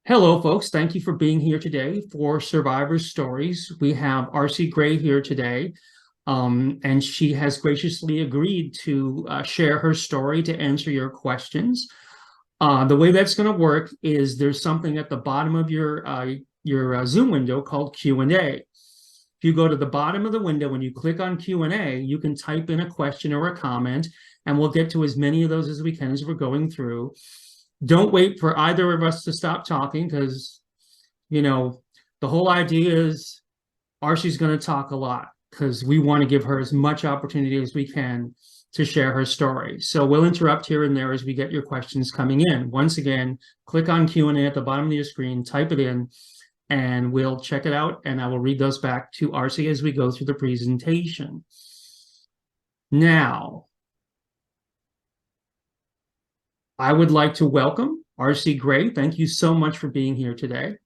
Hello, folks. Thank you for being here today for Survivor Stories. We have Arci Gray here today, and she has graciously agreed to share her story to answer your questions. The way that's going to work is there's something at the bottom of your Zoom window called Q&A. If you go to the bottom of the window, when you click on Q&A, you can type in a question or a comment, and we'll get to as many of those as we can as we're going through. Don't wait for either of us to stop talking because, you know, the whole idea is Archie's going to talk a lot because we want to give her as much opportunity as we can to share her story. So we'll interrupt here and there as we get your questions coming in. Once again, click on Q&A at the bottom of your screen, type it in, and we'll check it out, and I will read those back to Arci as we go through the presentation. Now, I would like to welcome Arci Gray. Thank you so much for being here today.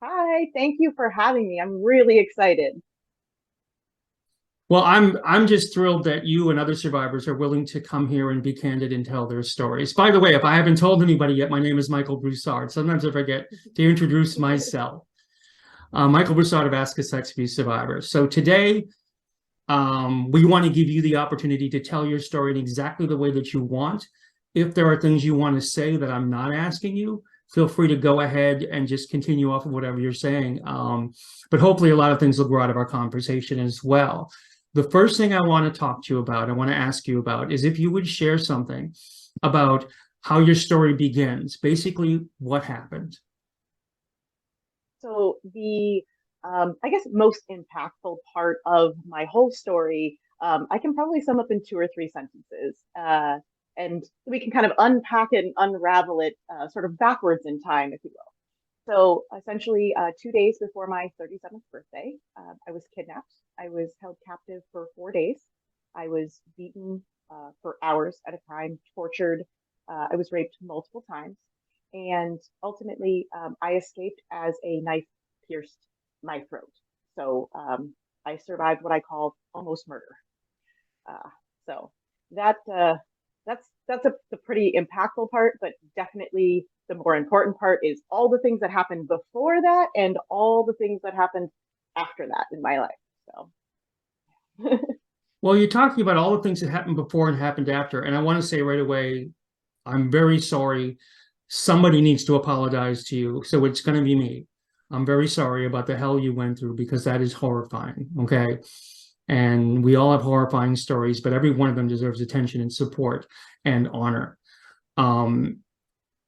Hi, thank you for having me. I'm really excited. Well, I'm just thrilled that you and other survivors are willing to come here and be candid and tell their stories. By the way, if I haven't told anybody yet, my name is Michael Broussard. Sometimes I forget to introduce myself. Michael Broussard of Ask a Sex Abuse Survivor. So today, we want to give you the opportunity to tell your story in exactly the way that you want. If there are things you want to say that I'm not asking you, feel free to go ahead and just continue off of whatever you're saying. But hopefully a lot of things will grow out of our conversation as well. The first thing I want to talk to you about, I want to ask you about, is if you would share something about how your story begins, basically what happened. So I guess, most impactful part of my whole story, I can probably sum up in two or three sentences. And we can kind of unpack it and unravel it sort of backwards in time, if you will. So essentially, 2 days before my 37th birthday, I was kidnapped. I was held captive for 4 days. I was beaten for hours at a time, tortured. I was raped multiple times. And ultimately, I escaped as a knife pierced my throat. So I survived what I call almost murder. Uh, so that that's the pretty impactful part, but definitely the more important part is all the things that happened before that and all the things that happened after that in my life. So Well, you're talking about all the things that happened before and happened after. And I want to say right away, I'm very sorry. Somebody needs to apologize to you. So it's going to be me. I'm very sorry about the hell you went through because that is horrifying. Okay. And we all have horrifying stories, but every one of them deserves attention and support and honor. Um,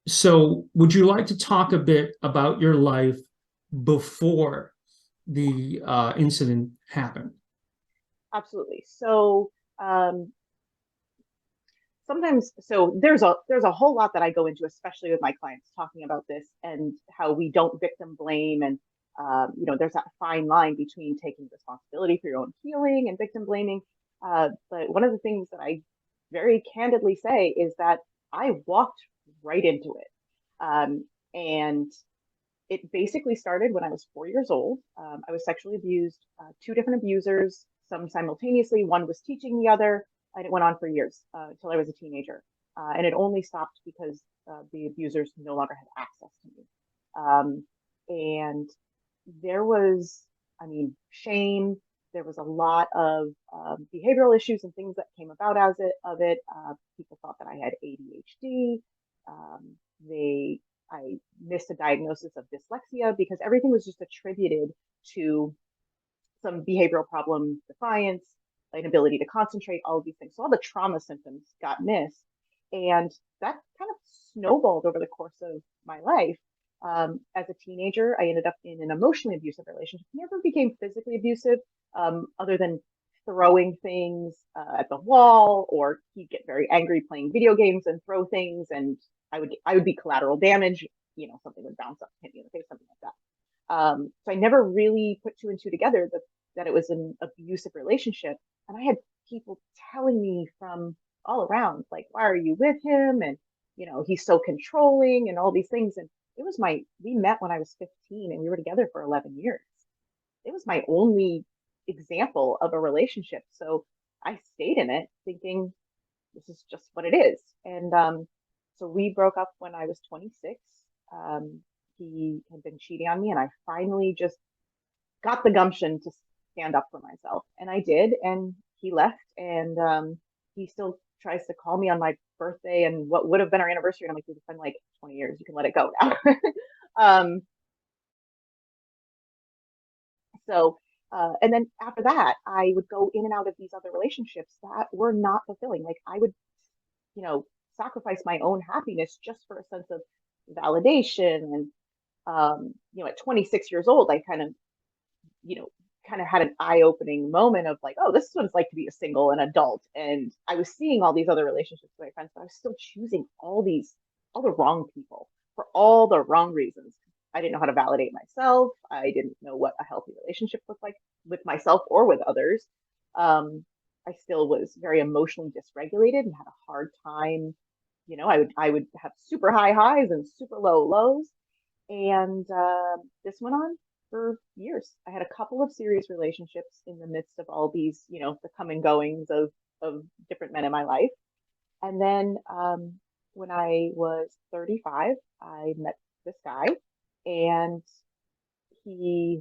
so would you like to talk a bit about your life before the incident happened? absolutely. So um, sometimes, so there's a whole lot that I go into, especially with my clients, talking about this and how we don't victim blame, and there's that fine line between taking responsibility for your own healing and victim blaming. But one of the things that I very candidly say is that I walked right into it. And it basically started when I was 4 years old. I was sexually abused, two different abusers, some simultaneously. One was teaching the other, and it went on for years until I was a teenager. And it only stopped because the abusers no longer had access to me. And there was, I mean, shame. There was a lot of behavioral issues and things that came about as it of it. People thought that I had ADHD. Um, they I missed a diagnosis of dyslexia because everything was just attributed to some behavioral problem, defiance, inability to concentrate, all of these things. So all the trauma symptoms got missed. And that kind of snowballed over the course of my life. As a teenager, I ended up in an emotionally abusive relationship. Never became physically abusive, other than throwing things at the wall, or he'd get very angry playing video games and throw things, and I would be collateral damage. Something would bounce up, hit me in the face, something like that. So I never really put two and two together that it was an abusive relationship. And I had people telling me from all around, like, why are you with him? And, he's so controlling and all these things. And we met when I was 15 and we were together for 11 years. It was my only example of a relationship. So I stayed in it thinking this is just what it is. And so we broke up when I was 26. he had been cheating on me, and I finally just got the gumption to stand up for myself, and I did. And he left, and he still tries to call me on my birthday and what would have been our anniversary. And I'm like, it's been like 20 years. You can let it go now. um, so, and then after that, I would go in and out of these other relationships that were not fulfilling. Like I would, you know, sacrifice my own happiness just for a sense of validation. And, you know, at 26 years old, I kind of, you know, kind of had an eye-opening moment of like, oh, this is what it's like to be a single and adult. And I was seeing all these other relationships with my friends, but I was still choosing all the wrong people for all the wrong reasons. I didn't know how to validate myself. I didn't know what a healthy relationship looked like with myself or with others. I still was very emotionally dysregulated and had a hard time. You know, I would have super high highs and super low lows. And this went on for years. I had a couple of serious relationships in the midst of all these, you know, the come and goings of different men in my life. And then when I was 35, I met this guy, and he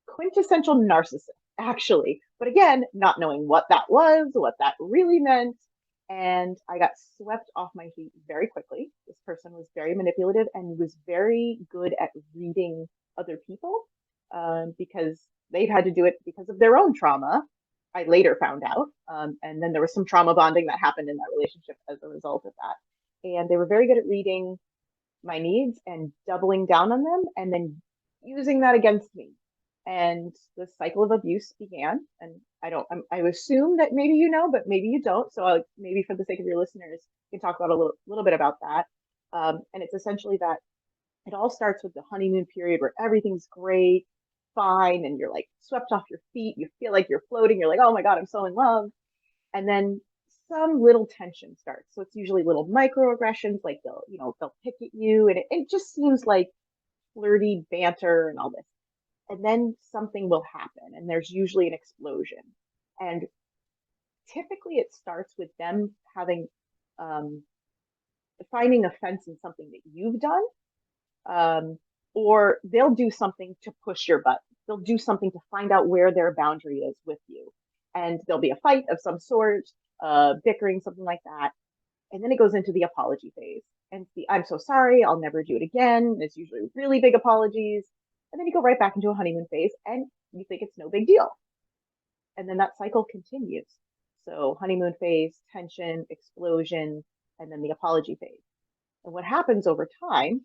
quintessential narcissist, actually. But again, not knowing what that was, what that really meant. And I got swept off my feet very quickly. This person was very manipulative and was very good at reading other people, because they've had to do it because of their own trauma. I later found out. And then there was some trauma bonding that happened in that relationship as a result of that. And they were very good at reading my needs and doubling down on them and then using that against me. And the cycle of abuse began. And I assume that maybe you know, but maybe you don't. So maybe for the sake of your listeners, you can talk about a little bit about that. And it's essentially that it all starts with the honeymoon period where everything's great, fine, and you're like swept off your feet. You feel like you're floating. You're like, oh my God, I'm so in love. And then some little tension starts. So it's usually little microaggressions, like they'll pick at you, and it just seems like flirty banter and all this. And then something will happen, and there's usually an explosion. And typically it starts with them having um, finding offense in something that you've done, or they'll do something to push your butt. They'll do something to find out where their boundary is with you, and there'll be a fight of some sort, bickering, something like that. And then it goes into the apology phase. And I'm so sorry, I'll never do it again. It's usually really big apologies. And then you go right back into a honeymoon phase and you think it's no big deal. And then that cycle continues. So honeymoon phase, tension, explosion, and then the apology phase. And what happens over time,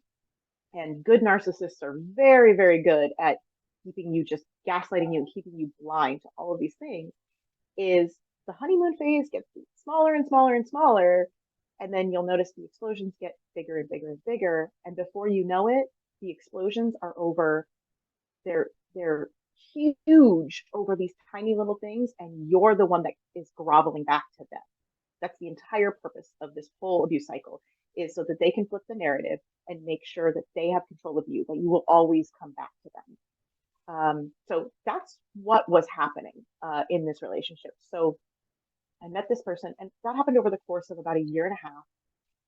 and good narcissists are very, very good at keeping you, just gaslighting you and keeping you blind to all of these things, is the honeymoon phase gets smaller and smaller and smaller. And then you'll notice the explosions get bigger and bigger and bigger. And before you know it, the explosions are over. They're huge over these tiny little things, and you're the one that is groveling back to them. That's the entire purpose of this whole abuse cycle, is so that they can flip the narrative and make sure that they have control of you, that you will always come back to them. So that's what was happening in this relationship. So I met this person, and that happened over the course of about a year and a half.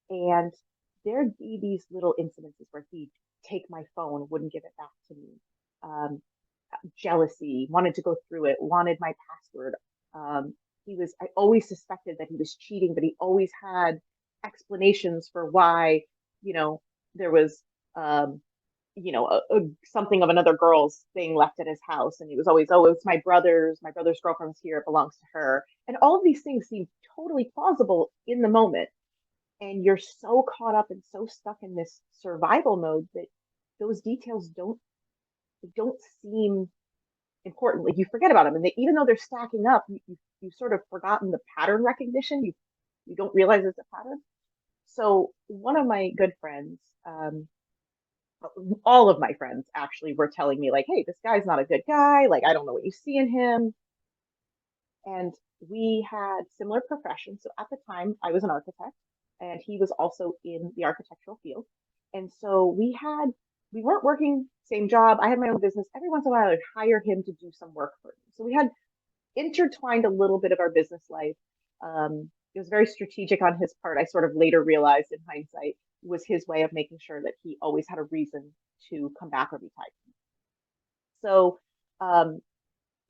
And there'd be these little incidences where he'd take my phone, wouldn't give it back to me. Jealousy, wanted to go through it, wanted my password. I always suspected that he was cheating, but he always had explanations for why, there was, something of another girl's thing left at his house. And he was always, oh, it's my brother's girlfriend's here, it belongs to her. And all of these things seem totally plausible in the moment. And you're so caught up and so stuck in this survival mode that those details don't seem important. Like you forget about them, and even though they're stacking up, you've sort of forgotten the pattern recognition. You don't realize it's a pattern. So one of my good friends, all of my friends actually were telling me like, hey, this guy's not a good guy. Like, I don't know what you see in him. And we had similar professions. So at the time, I was an architect, and he was also in the architectural field. And so we weren't working same job. I had my own business. Every once in a while, I'd hire him to do some work for me. So we had intertwined a little bit of our business life. It was very strategic on his part. I sort of later realized in hindsight, was his way of making sure that he always had a reason to come back or be tied to me. So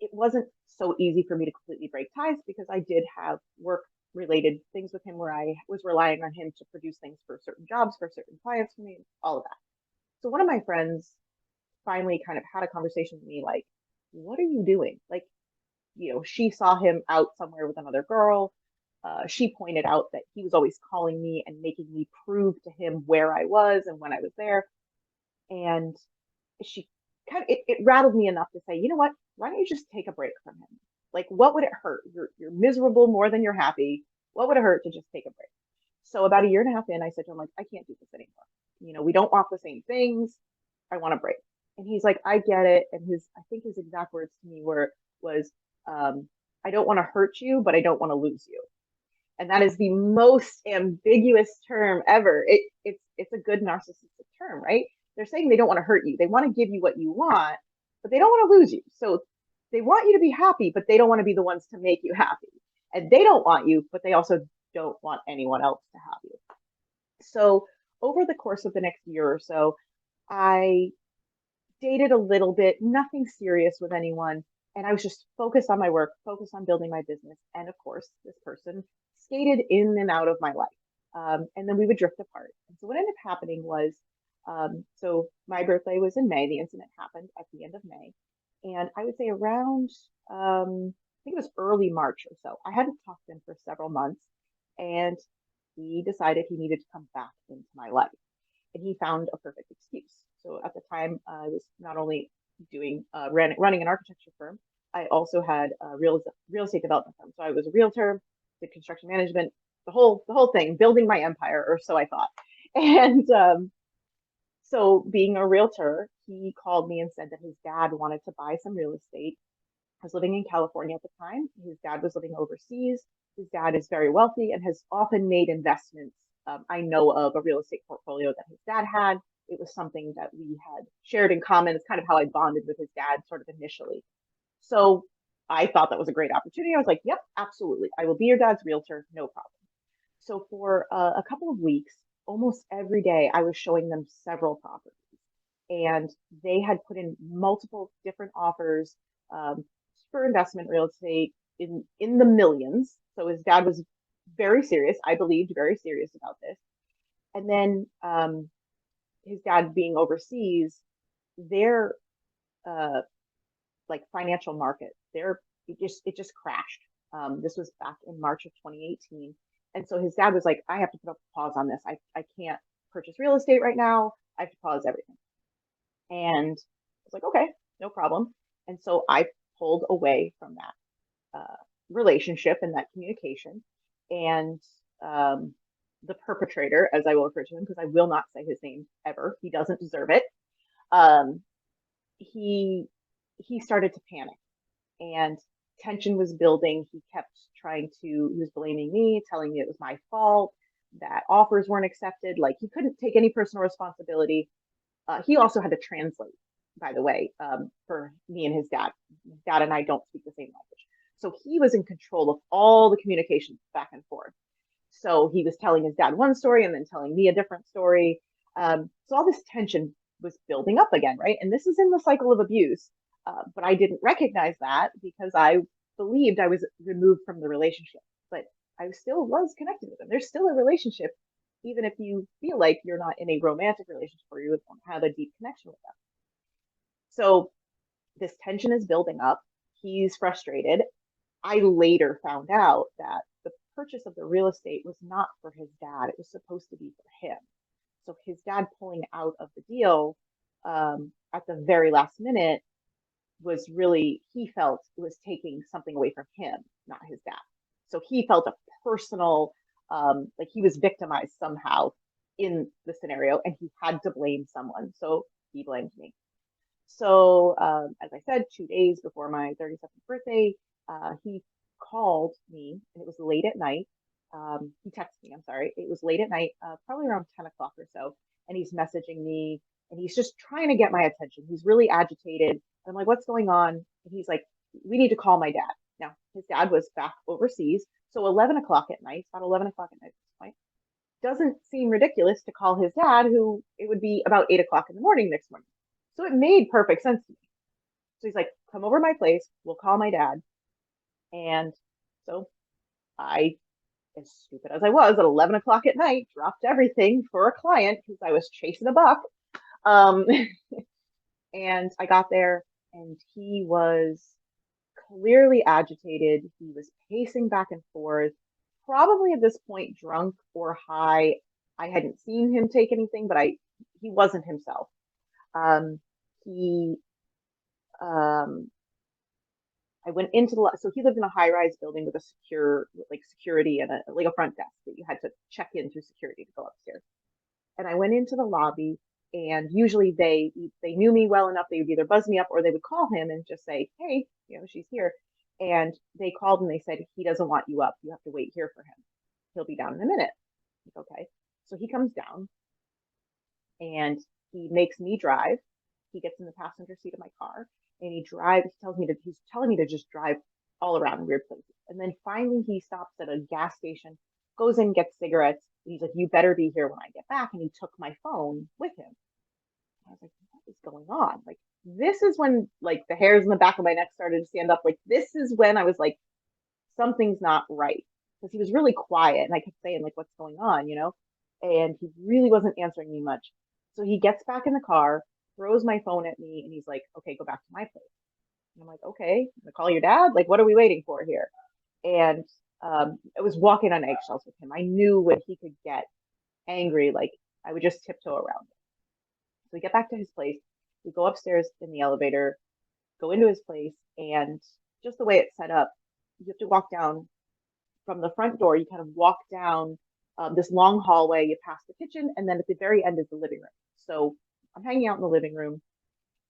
it wasn't so easy for me to completely break ties because I did have work related things with him where I was relying on him to produce things for certain jobs, for certain clients for me, all of that. So one of my friends finally kind of had a conversation with me like, what are you doing? Like, she saw him out somewhere with another girl. She pointed out that he was always calling me and making me prove to him where I was and when I was there. And she it rattled me enough to say, you know what? Why don't you just take a break from him? Like, what would it hurt? You're miserable more than you're happy. What would it hurt to just take a break? So about a year and a half in, I said to him, like, I can't do this anymore. We don't want the same things. I want a break. And he's like, I get it. And I think his exact words to me was, I don't want to hurt you, but I don't want to lose you. And that is the most ambiguous term ever. It's a good narcissistic term, right? They're saying they don't want to hurt you. They want to give you what you want, but they don't want to lose you. So they want you to be happy, but they don't want to be the ones to make you happy. And they don't want you, but they also don't want anyone else to have you. So over the course of the next year or so, I dated a little bit, nothing serious with anyone. And I was just focused on my work, focused on building my business. And of course, this person skated in and out of my life. And then we would drift apart. And so what ended up happening was, so my birthday was in May. The incident happened at the end of May. And I would say around, I think it was early March or so. I hadn't talked to him for several months. And he decided he needed to come back into my life. And he found a perfect excuse. So at the time, I was not only doing running an architecture firm, I also had a real estate development firm. So I was a realtor, did construction management, the whole thing, building my empire, or so I thought. And so being a realtor, he called me and said that his dad wanted to buy some real estate. I was living in California at the time. His dad was living overseas. His dad is very wealthy and has often made investments. I know of a real estate portfolio that his dad had. It was something that we had shared in common. It's kind of how I bonded with his dad sort of initially. So I thought that was a great opportunity. I was like, yep, absolutely. I will be your dad's realtor, no problem. So for a couple of weeks, almost every day, I was showing them several properties. And they had put in multiple different offers for investment real estate in the millions. So his dad was very serious. I believed very serious about this. And then his dad being overseas, their like financial market, it just crashed. This was back in March of 2018. And so his dad was like, I have to put a pause on this. I can't purchase real estate right now. I have to pause everything. And I was like, okay, no problem. And so I pulled away from that relationship and that communication. And the perpetrator, as I will refer to him, because I will not say his name ever, he doesn't deserve it. He started to panic, and tension was building. He was blaming me, telling me it was my fault, that offers weren't accepted. Like, he couldn't take any personal responsibility. He also had to translate, by the way, for me and his dad. His dad and I don't speak the same language. So he was in control of all the communications back and forth. So he was telling his dad one story and then telling me a different story. So all this tension was building up again, right? And this is in the cycle of abuse. But I didn't recognize that because I believed I was removed from the relationship. But I still was connected with him. There's still a relationship, even if you feel like you're not in a romantic relationship or you don't have a deep connection with them. So this tension is building up. He's frustrated. I later found out that the purchase of the real estate was not for his dad. It was supposed to be for him. So his dad pulling out of the deal at the very last minute was really, he felt it was taking something away from him, not his dad. So he felt a personal, like he was victimized somehow in the scenario and he had to blame someone. So he blamed me. So as I said, 2 days before my 37th birthday, he called me and it was late at night. He texted me, I'm sorry. It was late at night, probably around 10 o'clock or so. And he's messaging me and he's just trying to get my attention. He's really agitated. I'm like, what's going on? And he's like, we need to call my dad. Now, his dad was back overseas. So 11 o'clock at night, about 11 o'clock at night at this point. doesn't seem ridiculous to call his dad, who it would be about 8 o'clock in the morning next morning. So it made perfect sense to me. So he's like, come over to my place, we'll call my dad. And so I, as stupid as I was, at 11 o'clock at night, dropped everything for a client because I was chasing a buck. Um, and I got there, and he was clearly agitated. He was pacing back and forth, probably at this point drunk or high. I hadn't seen him take anything, but he wasn't himself. He I went into so he lived in a high-rise building with a security and a front desk that you had to check in through security to go upstairs. And I went into the lobby, and usually they knew me well enough, they would either buzz me up or they would call him and just say, hey, she's here. And they called and they said, he doesn't want you up, you have to wait here for him, he'll be down in a minute. Like, okay. So he comes down and he makes me drive. He gets in the passenger seat of my car and he's telling me to just drive all around weird places. And then finally he stops at a gas station, goes in, gets cigarettes. And he's like, you better be here when I get back. And he took my phone with him. I was like, what is going on? Like, this is when like the hairs in the back of my neck started to stand up. Like, this is when I was like, something's not right. Because he was really quiet and I kept saying, like, what's going on, And he really wasn't answering me much. So he gets back in the car, throws my phone at me, and he's like, okay, go back to my place. And I'm like, okay, I'm gonna call your dad. Like, what are we waiting for here? And I was walking on eggshells with him. I knew when he could get angry, like I would just tiptoe around him. So we get back to his place. We go upstairs in the elevator, go into his place, and just the way it's set up, you have to walk down from the front door. You kind of walk down this long hallway, you pass the kitchen, and then at the very end is the living room. So I'm hanging out in the living room,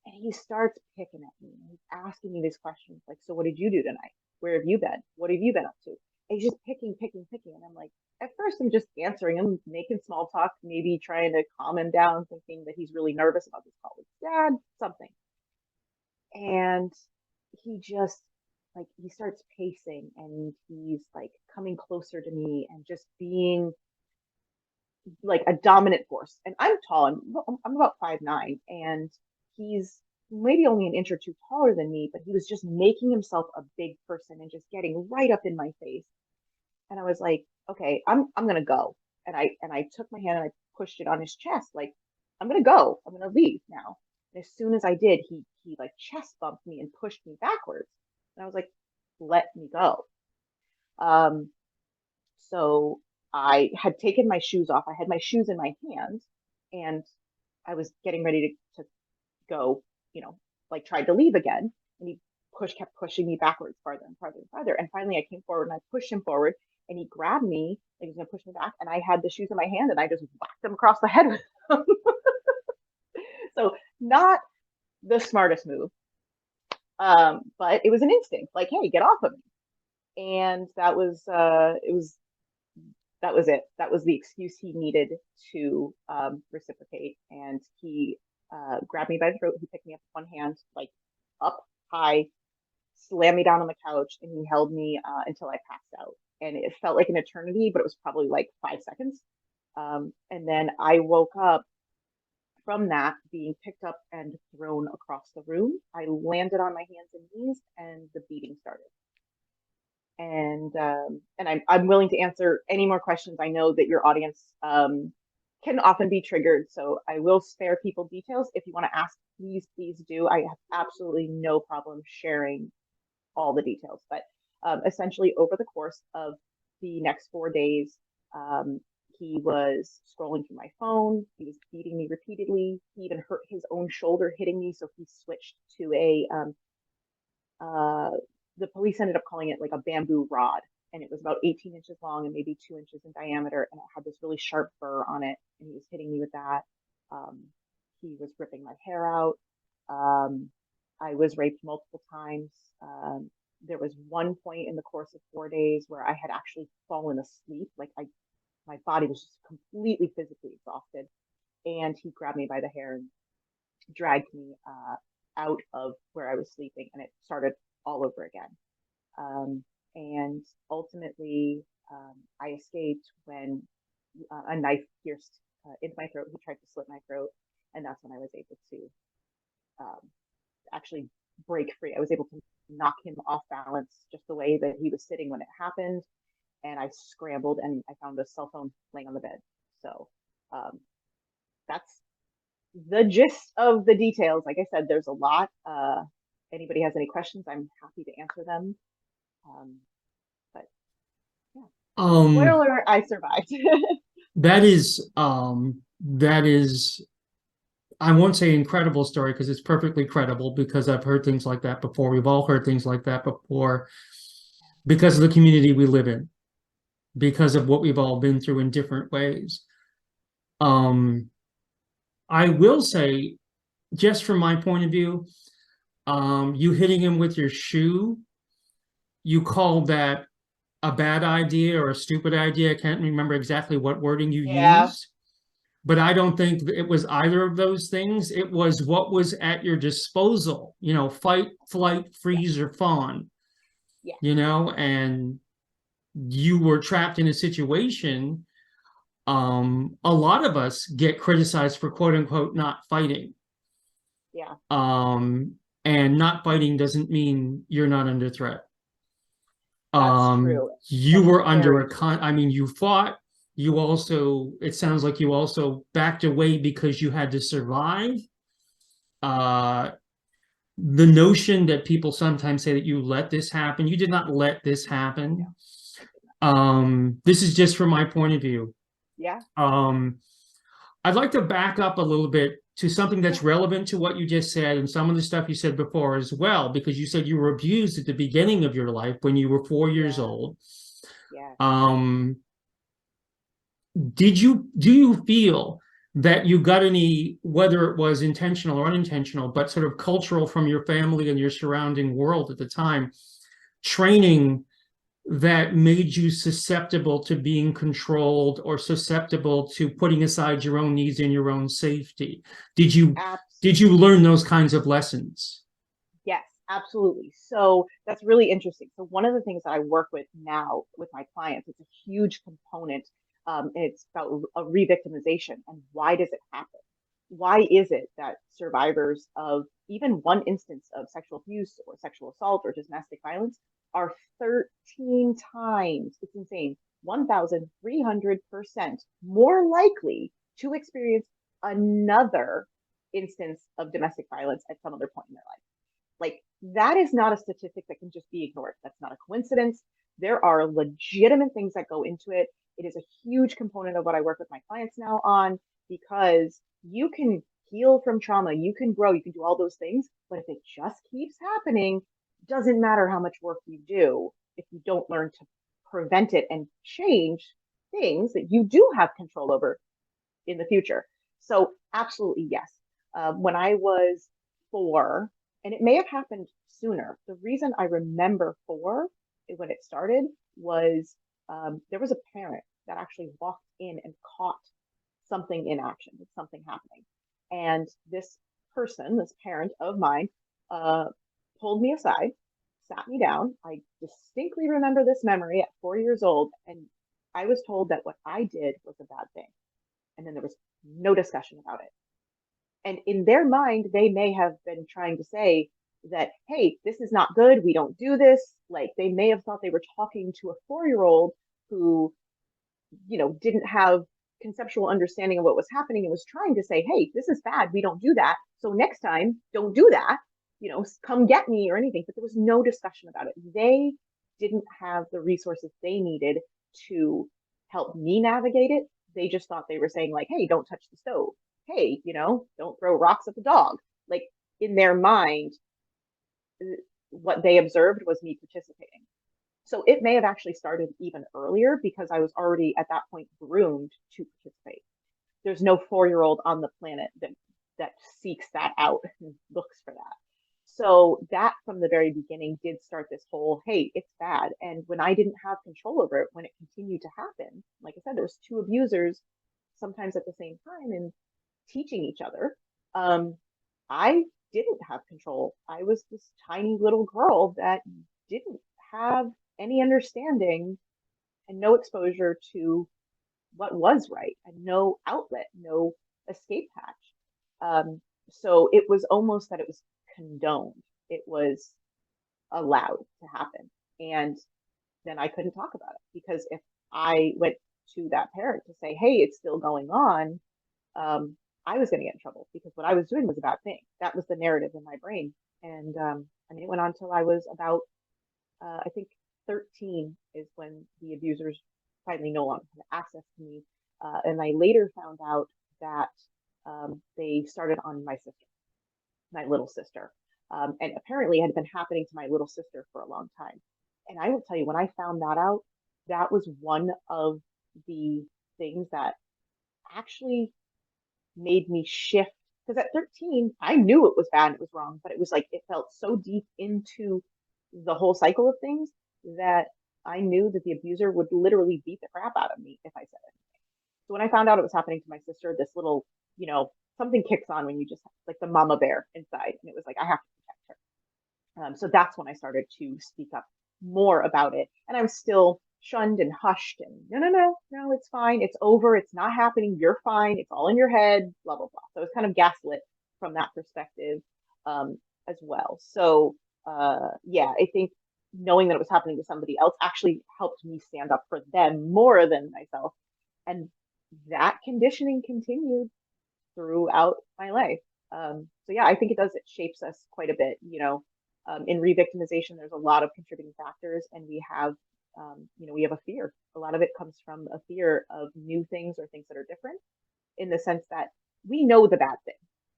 and he starts picking at me. He's asking me these questions like, so what did you do tonight? Where have you been? What have you been up to? And he's just picking. And I'm like, at first I'm just answering him, making small talk, maybe trying to calm him down, thinking that he's really nervous about this call with dad, something. And he just like, he starts pacing and he's like coming closer to me and just being like a dominant force. And I'm tall. I'm about 5'9", and he's maybe only an inch or two taller than me, but he was just making himself a big person and just getting right up in my face. And I was like, okay, I'm gonna go. And I took my hand and I pushed it on his chest, like, I'm gonna go. I'm gonna leave now. And as soon as I did, he like chest bumped me and pushed me backwards. And I was like, let me go. So I had taken my shoes off. I had my shoes in my hands and I was getting ready to go, like tried to leave again. And he kept pushing me backwards farther and farther and farther. And finally I came forward and I pushed him forward and he grabbed me, like he was gonna push me back. And I had the shoes in my hand and I just whacked him across the head with them. So not the smartest move. But it was an instinct, like, hey, get off of me. And that was it. That was the excuse he needed to reciprocate. And he grabbed me by the throat. He picked me up with one hand, like up high, slammed me down on the couch, and he held me until I passed out. And it felt like an eternity, but it was probably like 5 seconds. And then I woke up from that, being picked up and thrown across the room. I landed on my hands and knees, and the beating started. And I'm willing to answer any more questions. I know that your audience can often be triggered, so I will spare people details. If you want to ask, please do. I have absolutely no problem sharing all the details. But essentially, over the course of the next 4 days, he was scrolling through my phone. He was beating me repeatedly. He even hurt his own shoulder hitting me, so he switched to the police ended up calling it like a bamboo rod, and it was about 18 inches long and maybe 2 inches in diameter, and it had this really sharp burr on it, and he was hitting me with that. He was ripping my hair out. I was raped multiple times. There was one point in the course of 4 days where I had actually fallen asleep. Like my body was just completely physically exhausted, and he grabbed me by the hair and dragged me out of where I was sleeping, and it started all over again. And ultimately, I escaped when a knife pierced into my throat. He tried to slit my throat, and that's when I was able to um, actually break free. I was able to knock him off balance just the way that he was sitting when it happened, and I scrambled and I found a cell phone laying on the bed. So um, that's the gist of the details. Like I said, there's a lot. Anybody has any questions, I'm happy to answer them. Um, but yeah, Um, spoiler alert, I survived. that is, I won't say incredible story because it's perfectly credible because I've heard things like that before. We've all heard things like that before because of the community we live in, because of what we've all been through in different ways. Um, I will say, just from my point of view, you hitting him with your shoe, you called that a bad idea or a stupid idea. I can't remember exactly what wording you Yeah, used, but I don't think it was either of those things. It was what was at your disposal, fight, flight, yeah, freeze, or fawn, yeah, and you were trapped in a situation. A lot of us get criticized for quote unquote not fighting. yeah. Um, and not fighting doesn't mean you're not under threat. That's true. You That's were under very a true. I mean, you fought. You also, it sounds like you also backed away because you had to survive. Uh, the notion that people sometimes say that you let this happen, you did not let this No, happen. I did not. This is just from my point of view. Yeah, Um, I'd like to back up a little bit to something yeah, that's relevant to what you just said and some of the stuff you said before as well, because you said you were abused at the beginning of your life when you were 4 years yeah, old. yeah. Um, do you feel that you got any, whether it was intentional or unintentional, but sort of cultural from your family and your surrounding world at the time, training that made you susceptible to being controlled or susceptible to putting aside your own needs and your own safety? Did you did you Absolutely. learn those kinds of lessons? Yes, absolutely. So that's really interesting. So one of the things that I work with now with my clients, it's a huge component. It's about a re-victimization and why does it happen? Why is it that survivors of even one instance of sexual abuse or sexual assault or domestic violence are 13 times, it's insane, 1,300% more likely to experience another instance of domestic violence at some other point in their life? Like, that is not a statistic that can just be ignored. That's not a coincidence. There are legitimate things that go into it. It is a huge component of what I work with my clients now on, because you can heal from trauma, you can grow, you can do all those things, but if it just keeps happening, doesn't matter how much work you do if you don't learn to prevent it and change things that you do have control over in the future. So, absolutely, yes. When I was 4, and it may have happened sooner, the reason I remember 4 when it started was there was a parent that actually walked in and caught something in action, something happening. And this person, this parent of mine, uh, pulled me aside, sat me down. I distinctly remember this memory at 4 years old. And I was told that what I did was a bad thing. And then there was no discussion about it. And in their mind, they may have been trying to say that, hey, this is not good. We don't do this. Like, they may have thought they were talking to a 4 year old who, didn't have conceptual understanding of what was happening and was trying to say, hey, this is bad. We don't do that. So next time, don't do that. Come get me or anything. But there was no discussion about it. They didn't have the resources they needed to help me navigate it. They just thought they were saying, like, hey, don't touch the stove. Hey, don't throw rocks at the dog. Like, in their mind, what they observed was me participating. So it may have actually started even earlier because I was already at that point groomed to participate. There's no 4 year old on the planet that seeks that out and looks for that. So that from the very beginning did start this whole, hey, it's bad. And when I didn't have control over it, when it continued to happen, like I said, there was 2 abusers sometimes at the same time and teaching each other. I didn't have control. I was this tiny little girl that didn't have any understanding and no exposure to what was right, and no outlet, no escape hatch. So it was almost that it was condoned. It was allowed to happen. And then I couldn't talk about it, because if I went to that parent to say, hey, it's still going on, I was going to get in trouble, because what I was doing was a bad thing. That was the narrative in my brain. And I mean, it went on till I was about, I think 13 is when the abusers finally no longer had access to me. And I later found out that they started on my sister, my little sister. And apparently it had been happening to my little sister for a long time. And I will tell you, when I found that out, that was one of the things that actually made me shift. Because at 13, I knew it was bad and it was wrong, but it was like it felt so deep into the whole cycle of things that I knew that the abuser would literally beat the crap out of me if I said it. So when I found out it was happening to my sister, this little, something kicks on when you just like the mama bear inside. And it was like, I have to protect her. So that's when I started to speak up more about it. And I was still shunned and hushed and no, it's fine. It's over. It's not happening. You're fine. It's all in your head, blah, blah, blah. So I was kind of gaslit from that perspective as well. So yeah, I think knowing that it was happening to somebody else actually helped me stand up for them more than myself. And that conditioning continued throughout my life. So yeah, I think it does. It shapes us quite a bit. In re-victimization, there's a lot of contributing factors, and we have a fear. A lot of it comes from a fear of new things or things that are different, in the sense that we know the bad thing.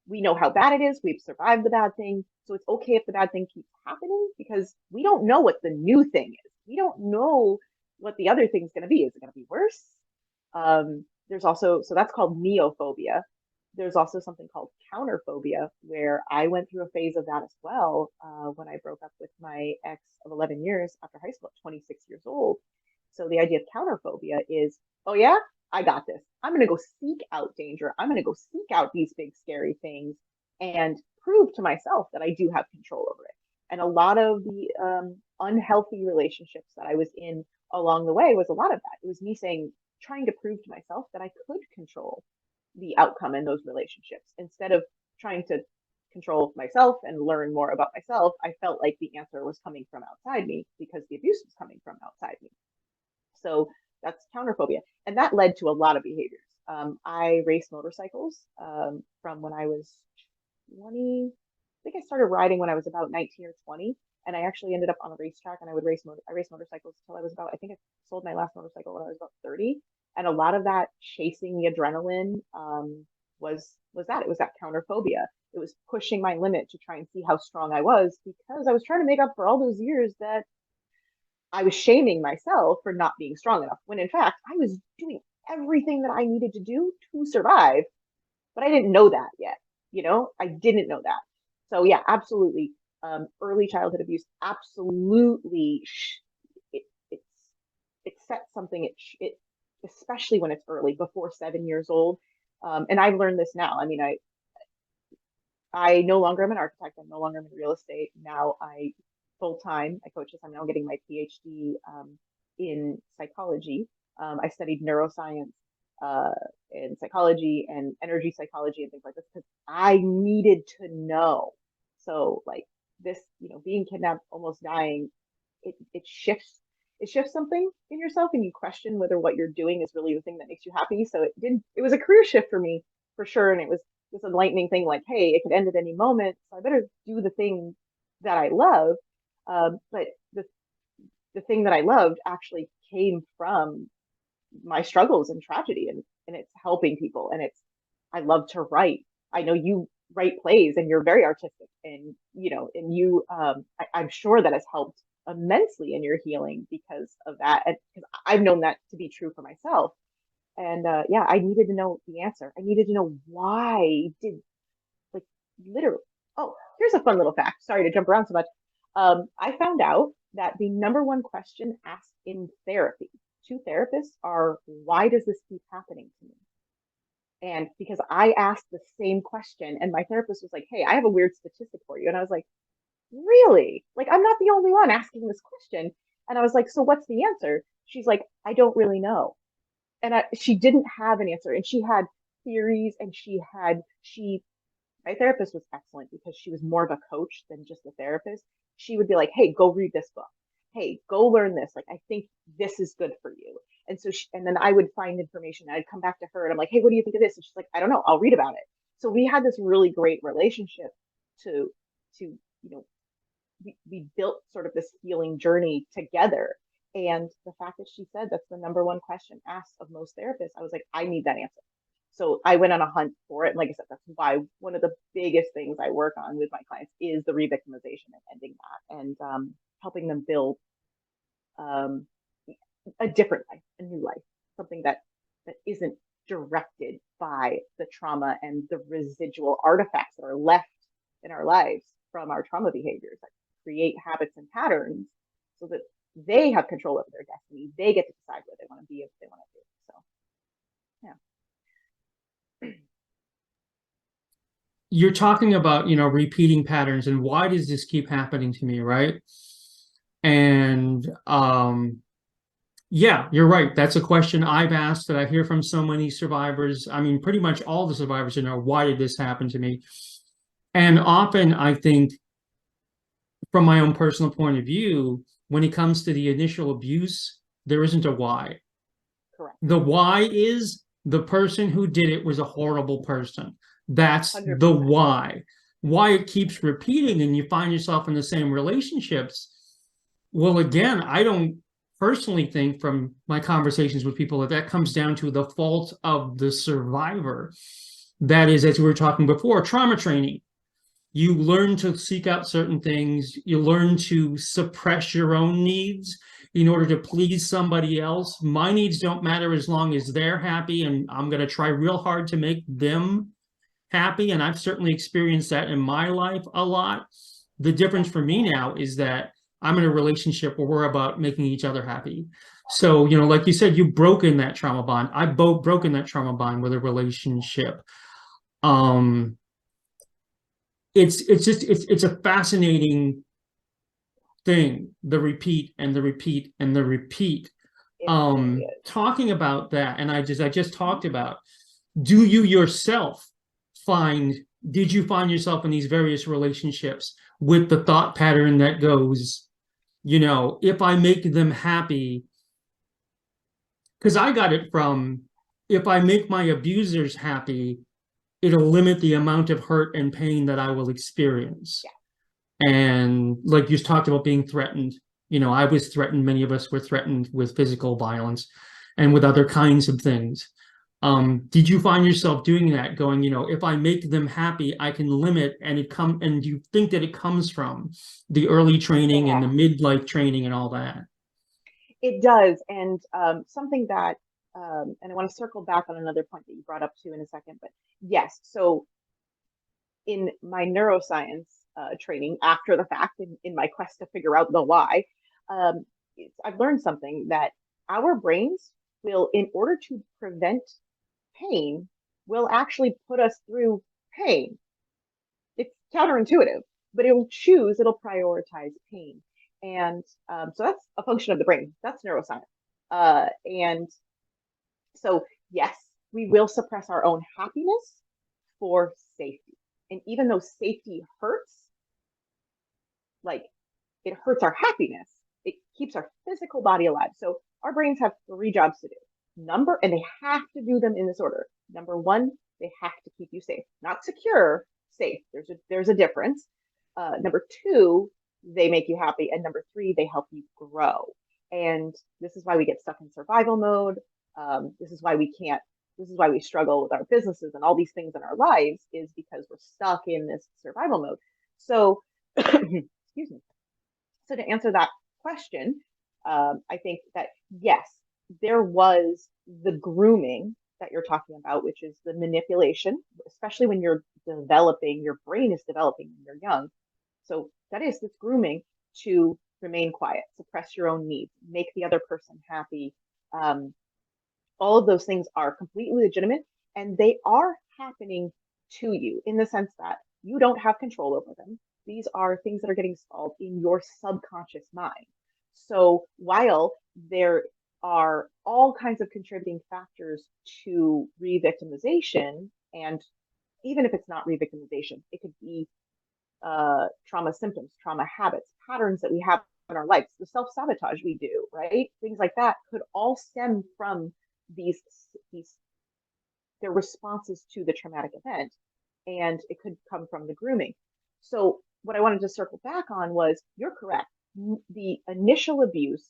We know how bad it is. We've survived the bad thing. So it's okay if the bad thing keeps happening, because we don't know what the new thing is. We don't know what the other thing's going to be. Is it going to be worse? There's also, so that's called neophobia. There's also something called counterphobia, where I went through a phase of that as well when I broke up with my ex of 11 years after high school at 26 years old. So the idea of counterphobia is, oh yeah, I got this. I'm going to go seek out danger. I'm going to go seek out these big, scary things and prove to myself that I do have control over it. And a lot of the unhealthy relationships that I was in along the way was a lot of that. It was me trying to prove to myself that I could control the outcome in those relationships. Instead of trying to control myself and learn more about myself, I felt like the answer was coming from outside me, because the abuse was coming from outside me. So that's counterphobia. And that led to a lot of behaviors. I raced motorcycles from when I was 20. I think I started riding when I was about 19 or 20. And I actually ended up on a racetrack, and I raced motorcycles until I was about, I think I sold my last motorcycle when I was about 30. And a lot of that chasing the adrenaline was that. It was that counterphobia. It was pushing my limit to try and see how strong I was, because I was trying to make up for all those years that I was shaming myself for not being strong enough, when in fact I was doing everything that I needed to do to survive, but I didn't know that yet. I didn't know that. So yeah, absolutely. Early childhood abuse, absolutely. It sets something. It especially when it's early, before 7 years old. And I've learned this now. I mean, I no longer am an architect. I'm no longer in real estate. Now I full time. I coach this. I'm now getting my PhD in psychology. I studied neuroscience and psychology and energy psychology and things like this, because I needed to know. So like this, being kidnapped, almost dying, it shifts something in yourself, and you question whether what you're doing is really the thing that makes you happy. So it was a career shift for me, for sure. And it was this enlightening thing, like, hey, it could end at any moment, so I better do the thing that I love. But the thing that I loved actually came from my struggles and tragedy, and it's helping people. And I love to write. I know you write plays, and you're very artistic, and I'm sure that has helped immensely in your healing because of that. And because I've known that to be true for myself. And yeah, I needed to know the answer. I needed to know why did, like, literally. Oh, here's a fun little fact. Sorry to jump around so much. I found out that the number one question asked in therapy to therapists are, why does this keep happening to me? And because I asked the same question, and my therapist was like, hey, I have a weird statistic for you. And I was like, really? Like, I'm not the only one asking this question. And I was like, so what's the answer? She's like, I don't really know. she didn't have an answer, and she had theories, and my therapist was excellent because she was more of a coach than just a therapist. She would be like, hey, go read this book. Hey, go learn this. Like, I think this is good for you. And so and then I would find information. I'd come back to her and I'm like, hey, what do you think of this? And she's like, I don't know. I'll read about it. So we had this really great relationship to we built sort of this healing journey together. And the fact that she said that's the number one question asked of most therapists, I was like, I need that answer. So I went on a hunt for it. And like I said, that's why one of the biggest things I work on with my clients is the re-victimization and ending that, and helping them build um, a different life, a new life, something that isn't directed by the trauma and the residual artifacts that are left in our lives from our trauma behaviors that create habits and patterns, so that they have control over their destiny. They get to decide what they want to be, if they want to do. So, yeah. You're talking about, repeating patterns and why does this keep happening to me, right? And yeah, you're right. That's a question I've asked, that I hear from so many survivors. I mean, pretty much all the survivors why did this happen to me? And often I think, from my own personal point of view, when it comes to the initial abuse, there isn't a why. Correct. The why is the person who did it was a horrible person. That's 100%. the why. Why it keeps repeating and you find yourself in the same relationships. Well, again, I don't personally think, from my conversations with people, that comes down to the fault of the survivor. That is, as we were talking before, trauma training. You learn to seek out certain things. You learn to suppress your own needs in order to please somebody else. My needs don't matter as long as they're happy, and I'm going to try real hard to make them happy. And I've certainly experienced that in my life a lot. The difference for me now is that I'm in a relationship where we're about making each other happy. So, like you said, you've broken that trauma bond. I've broken that trauma bond with a relationship. It's a fascinating thing, the repeat and the repeat and the repeat. Really Talking about that, and I just talked about, do you yourself did you find yourself in these various relationships with the thought pattern that goes, if I make them happy, because I got it from, if I make my abusers happy, it'll limit the amount of hurt and pain that I will experience. Yeah. And like you talked about being threatened, I was threatened. Many of us were threatened with physical violence and with other kinds of things. Did you find yourself doing that, going, if I make them happy, I can limit, and you think that it comes from the early training and the midlife training and all that? It does. And something that, and I want to circle back on another point that you brought up too in a second, but yes. So in my neuroscience training after the fact, in my quest to figure out the why, I've learned something, that our brains will, in order to prevent pain, will actually put us through pain. It's counterintuitive, but it'll prioritize pain. And so that's a function of the brain. That's neuroscience. And so, yes, we will suppress our own happiness for safety. And even though safety hurts, like, it hurts our happiness, it keeps our physical body alive. So our brains have 3 jobs to do. And they have to do them in this order. Number 1, they have to keep you safe, not secure, safe. There's a difference. Number 2, they make you happy. And number 3, they help you grow. And this is why we get stuck in survival mode. This is why we struggle with our businesses and all these things in our lives, is because we're stuck in this survival mode. So, excuse me. So to answer that question, I think that yes, there was the grooming that you're talking about, which is the manipulation, especially when you're developing, your brain is developing when you're young. So that is this grooming to remain quiet, suppress your own needs, make the other person happy. All of those things are completely legitimate, and they are happening to you in the sense that you don't have control over them. These are things that are getting solved in your subconscious mind. So while there are all kinds of contributing factors to re-victimization. And even if it's not re-victimization, it could be trauma symptoms, trauma habits, patterns that we have in our lives, the self-sabotage we do, right? Things like that could all stem from these their responses to the traumatic event, and it could come from the grooming. So what I wanted to circle back on was, you're correct. The initial abuse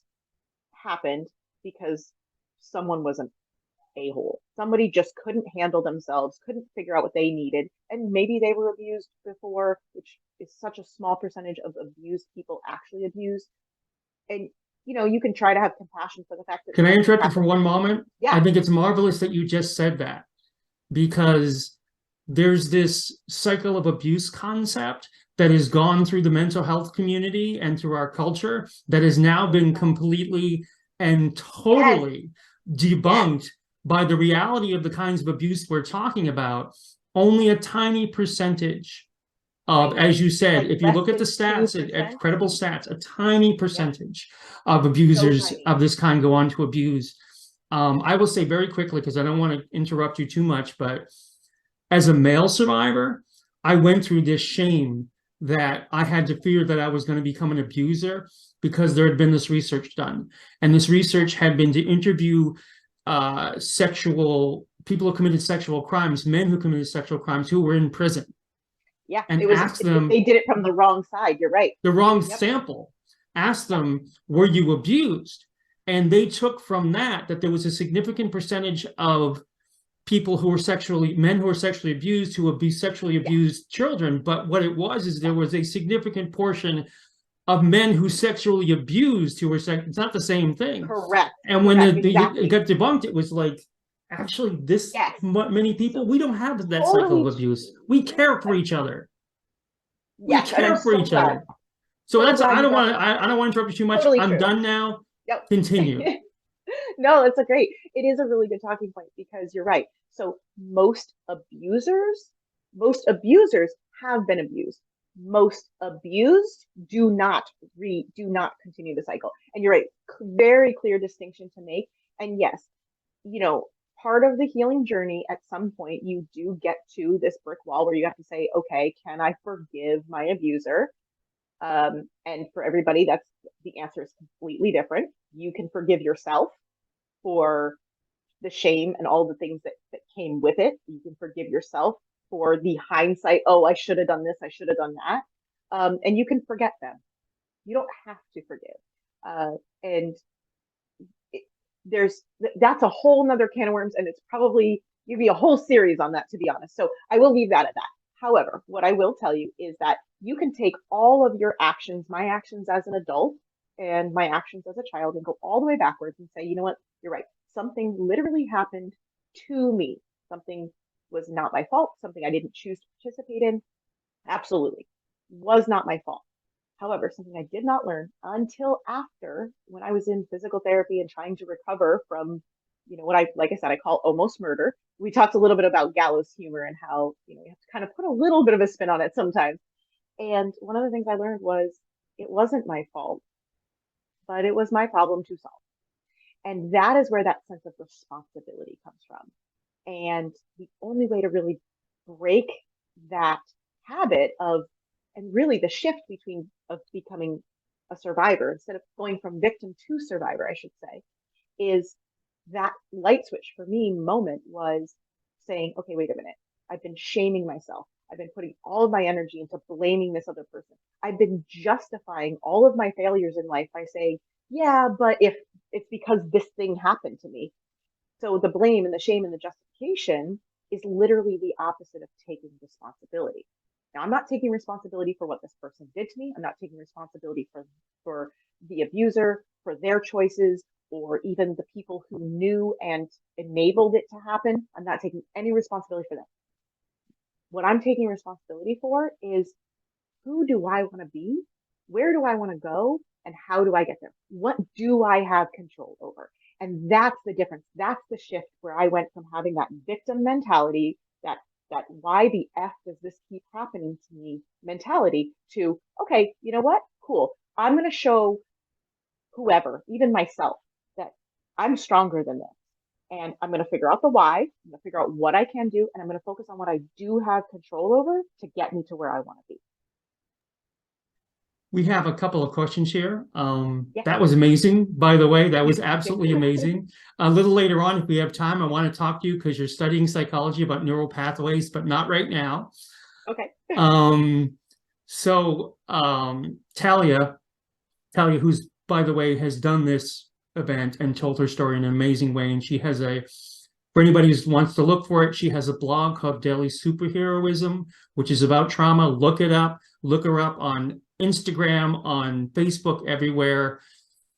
happened because someone was an a-hole. Somebody just couldn't handle themselves, couldn't figure out what they needed, and maybe they were abused before, which is such a small percentage of abused people actually abuse. And you can try to have compassion for the fact that. Can I interrupt you for one moment? Yeah. I think it's marvelous that you just said that, because there's this cycle of abuse concept that has gone through the mental health community and through our culture that has now been completely and totally debunked by the reality of the kinds of abuse we're talking about. Only a tiny percentage of, as you said, if you look at the stats, at credible stats, a tiny percentage of abusers of this kind go on to abuse. I will say very quickly, because I don't want to interrupt you too much, but as a male survivor, I went through this shame that I had to fear that I was going to become an abuser, because there had been this research done. And this research had been to interview people who committed sexual crimes, men who committed sexual crimes who were in prison. Yeah, and ask them, they did it from the wrong side. You're right. The wrong sample. Ask them, were you abused? And they took from that there was a significant percentage of people who were men who were sexually abused, who would be sexually abused children. But what it was is there was a significant portion of men who sexually abused who were it's not the same thing. Correct. And when it got debunked, it was like, actually, this many people, we don't have that cycle of abuse. We care for each other. We care for each other. So that's, I don't want to interrupt you too much. I'm done now. Continue. No, it's it is a really good talking point, because you're right. So most abusers have been abused. Most abused do not continue the cycle. And you're right, very clear distinction to make. And yes, part of the healing journey, at some point, you do get to this brick wall where you have to say, okay, can I forgive my abuser? And for everybody, the answer is completely different. You can forgive yourself for the shame and all the things that came with it. You can forgive yourself for the hindsight. Oh, I should have done this. I should have done that. And you can forget them. You don't have to forgive. And that's a whole nother can of worms, and it's probably give me a whole series on that, to be honest. So I will leave that at that. However, what I will tell you is that you can take all of your actions, my actions as an adult and my actions as a child, and go all the way backwards and say, you know what, you're right. Something literally happened to me. Something was not my fault. Something I didn't choose to participate in. Absolutely. Was not my fault. However, something I did not learn until after, when I was in physical therapy and trying to recover from, what like I said, I call almost murder. We talked a little bit about gallows humor and how, you have to kind of put a little bit of a spin on it sometimes. And one of the things I learned was it wasn't my fault, but it was my problem to solve. And that is where that sense of responsibility comes from. And the only way to really break that habit and really the shift of becoming a survivor, instead of going from victim to survivor, I should say, is that light switch for me moment was saying, okay, wait a minute. I've been shaming myself. I've been putting all of my energy into blaming this other person. I've been justifying all of my failures in life by saying, yeah, but if it's because this thing happened to me. So the blame and the shame and the justification is literally the opposite of taking responsibility. Now, I'm not taking responsibility for what this person did to me. I'm not taking responsibility for the abuser, for their choices, or even the people who knew and enabled it to happen. I'm not taking any responsibility for that. What I'm taking responsibility for is, who do I want to be? Where do I want to go? And how do I get there? What do I have control over? And that's the difference. That's the shift where I went from having that victim mentality, that why the F does this keep happening to me mentality, to, okay, you know what? Cool. I'm going to show whoever, even myself, that I'm stronger than this. And I'm going to figure out the why. I'm going to figure out what I can do. And I'm going to focus on what I do have control over to get me to where I want to be. We have a couple of questions here. Yeah. That was amazing, by the way. That was absolutely amazing. A little later on, if we have time, I want to talk to you because you're studying psychology about neural pathways, but not right now. Okay. Talia, who's, by the way, has done this event and told her story in an amazing way. And she has for anybody who wants to look for it, she has a blog called Daily Superheroism, which is about trauma. Look it up. Look her up on Instagram, on Facebook, everywhere.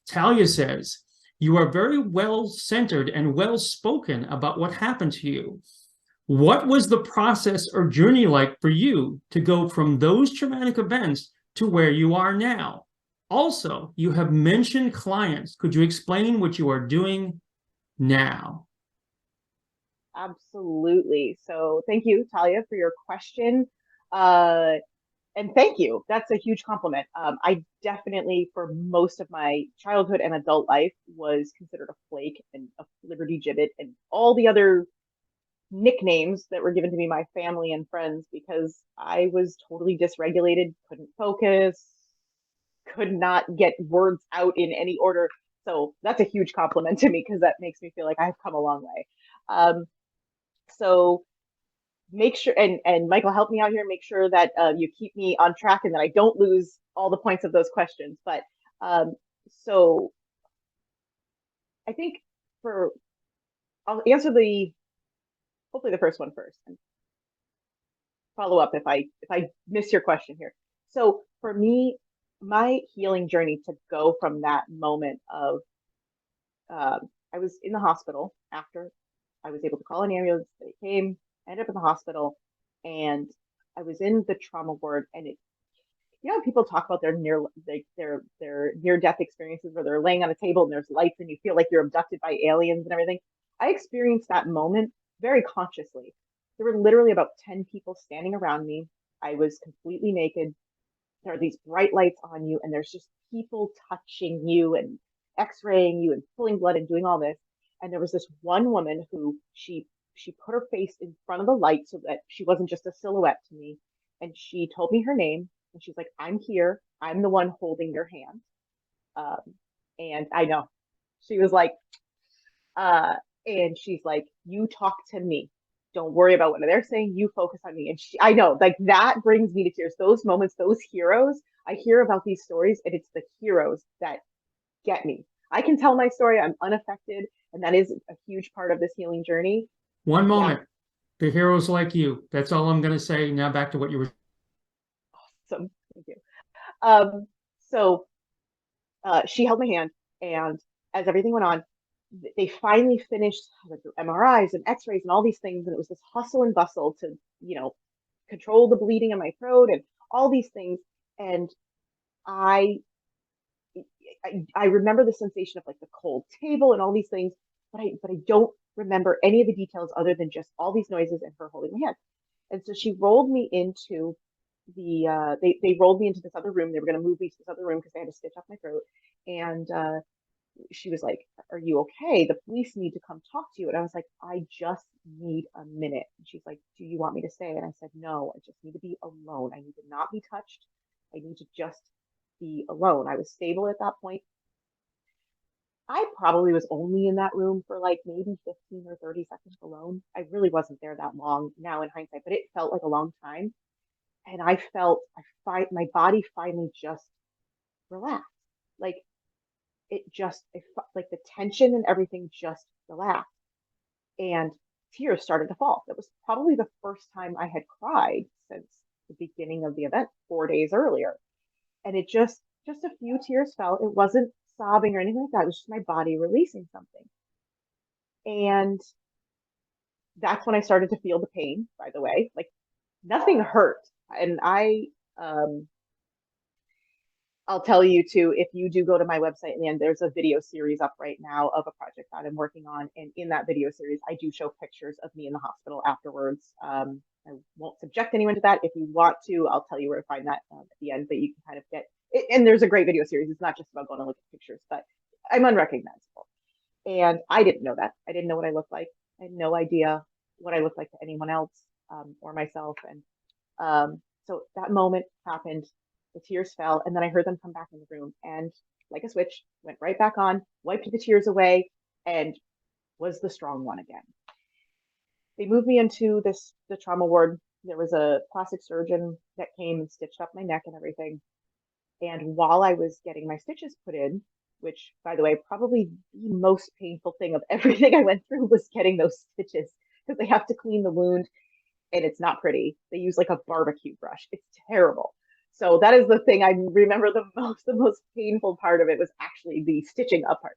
Talia says, you are very well-centered and well-spoken about what happened to you. What was the process or journey like for you to go from those traumatic events to where you are now? Also, you have mentioned clients. Could you explain what you are doing now? Absolutely. So thank you, Talia, for your question. And thank you. That's a huge compliment. I definitely, for most of my childhood and adult life, was considered a flake and a liberty gibbet and all the other nicknames that were given to me by family and friends because I was totally dysregulated, couldn't focus, could not get words out in any order. So that's a huge compliment to me because that makes me feel like I've come a long way. So make sure, and Michael, help me out here, make sure that you keep me on track and that I don't lose all the points of those questions. But so I think I'll answer hopefully the first one first and follow up if I miss your question here. So for me, my healing journey to go from that moment of I was in the hospital after I was able to call an ambulance. They came, I ended up in the hospital, and I was in the trauma ward. And people talk about their near death experiences where they're laying on a table and there's lights and you feel like you're abducted by aliens and everything. I experienced that moment very consciously. There were literally about 10 people standing around me. I was completely naked. There are these bright lights on you, and there's just people touching you and x-raying you and pulling blood and doing all this. And there was this one woman who she put her face in front of the light so that she wasn't just a silhouette to me. And she told me her name, and she's like, I'm here. I'm the one holding your hand. And I know she was like, and she's like, you talk to me. Don't worry about what they're saying. You focus on me. And I know, like, that brings me to tears. Those moments, those heroes, I hear about these stories, and it's the heroes that get me. I can tell my story. I'm unaffected. And that is a huge part of this healing journey. One moment. Yeah. The heroes like you. That's all I'm going to say. Now back to what you were. Awesome. Thank you. So she held my hand, and as everything went on, they finally finished MRIs and x-rays and all these things. And it was this hustle and bustle to, control the bleeding in my throat and all these things. And I remember the sensation of like the cold table and all these things, but I don't remember any of the details other than just all these noises and her holding my hand. And so she rolled me into they rolled me into this other room. They were going to move me to this other room because they had to stitch up my throat. And she was like, are you okay? The police need to come talk to you. And I was like, I just need a minute. And she's like, do you want me to stay? And I said, no, I just need to be alone. I need to not be touched. I need to just be alone. I was stable at that point. I probably was only in that room for like maybe 15 or 30 seconds alone. I really wasn't there that long now in hindsight, but it felt like a long time. And I felt my body finally just relaxed. Like like the tension and everything just relaxed. And tears started to fall. That was probably the first time I had cried since the beginning of the event 4 days earlier. And it just a few tears fell. It wasn't sobbing or anything like that. It was just my body releasing something. And that's when I started to feel the pain, by the way. Like nothing hurt. And I'll tell you too, if you do go to my website in the end, there's a video series up right now of a project that I'm working on. And in that video series, I do show pictures of me in the hospital afterwards. I won't subject anyone to that. If you want to, I'll tell you where to find that at the end, but you can kind of get it. And there's a great video series. It's not just about going to look at pictures, but I'm unrecognizable. And I didn't know that. I didn't know what I looked like. I had no idea what I looked like to anyone else, or myself. And so that moment happened. The tears fell, and then I heard them come back in the room, and like a switch, went right back on, wiped the tears away, and was the strong one again. They moved me into the trauma ward. There was a plastic surgeon that came and stitched up my neck and everything. And while I was getting my stitches put in, which, by the way, probably the most painful thing of everything I went through was getting those stitches, because they have to clean the wound and it's not pretty. They use like a barbecue brush. It's terrible. So that is the thing I remember the most. The most painful part of it was actually the stitching up part.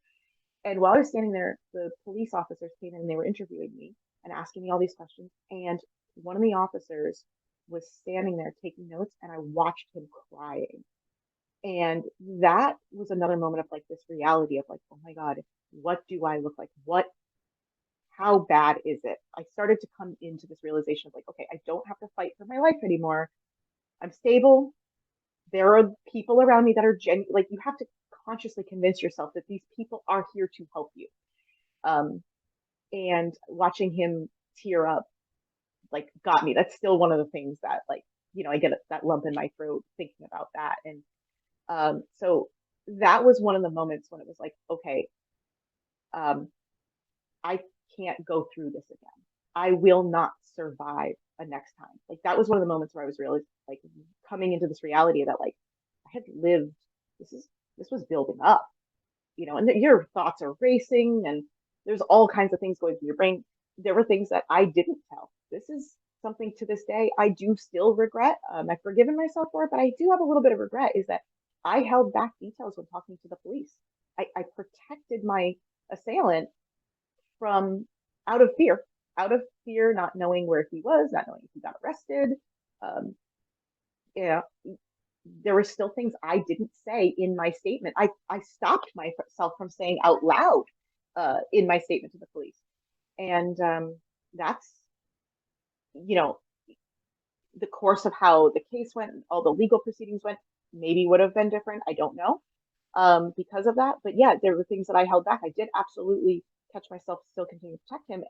And while I was standing there, the police officers came in and they were interviewing me and asking me all these questions. And one of the officers was standing there taking notes, and I watched him crying. And that was another moment of like this reality of like, oh my God, what do I look like? How bad is it? I started to come into this realization of like, okay, I don't have to fight for my life anymore. I'm stable. There are people around me that are like, you have to consciously convince yourself that these people are here to help you. And watching him tear up, like, got me. That's still one of the things that, like, I get that lump in my throat thinking about that. And so that was one of the moments when it was like, okay, I can't go through this again. I will not survive a next time. Like, that was one of the moments where I was really like coming into this reality that like I had lived. This was building up, and your thoughts are racing, and there's all kinds of things going through your brain. There were things that I didn't tell. This is something to this day I do still regret. I've forgiven myself for it, but I do have a little bit of regret, is that I held back details when talking to the police. I protected my assailant from out of fear, not knowing where he was, not knowing if he got arrested. Um, yeah, there were still things I didn't say in my statement. I stopped myself from saying out loud in my statement to the police. And that's, the course of how the case went, all the legal proceedings went, maybe would have been different. I don't know, because of that. But yeah, there were things that I held back. I did absolutely catch myself still continuing to protect him.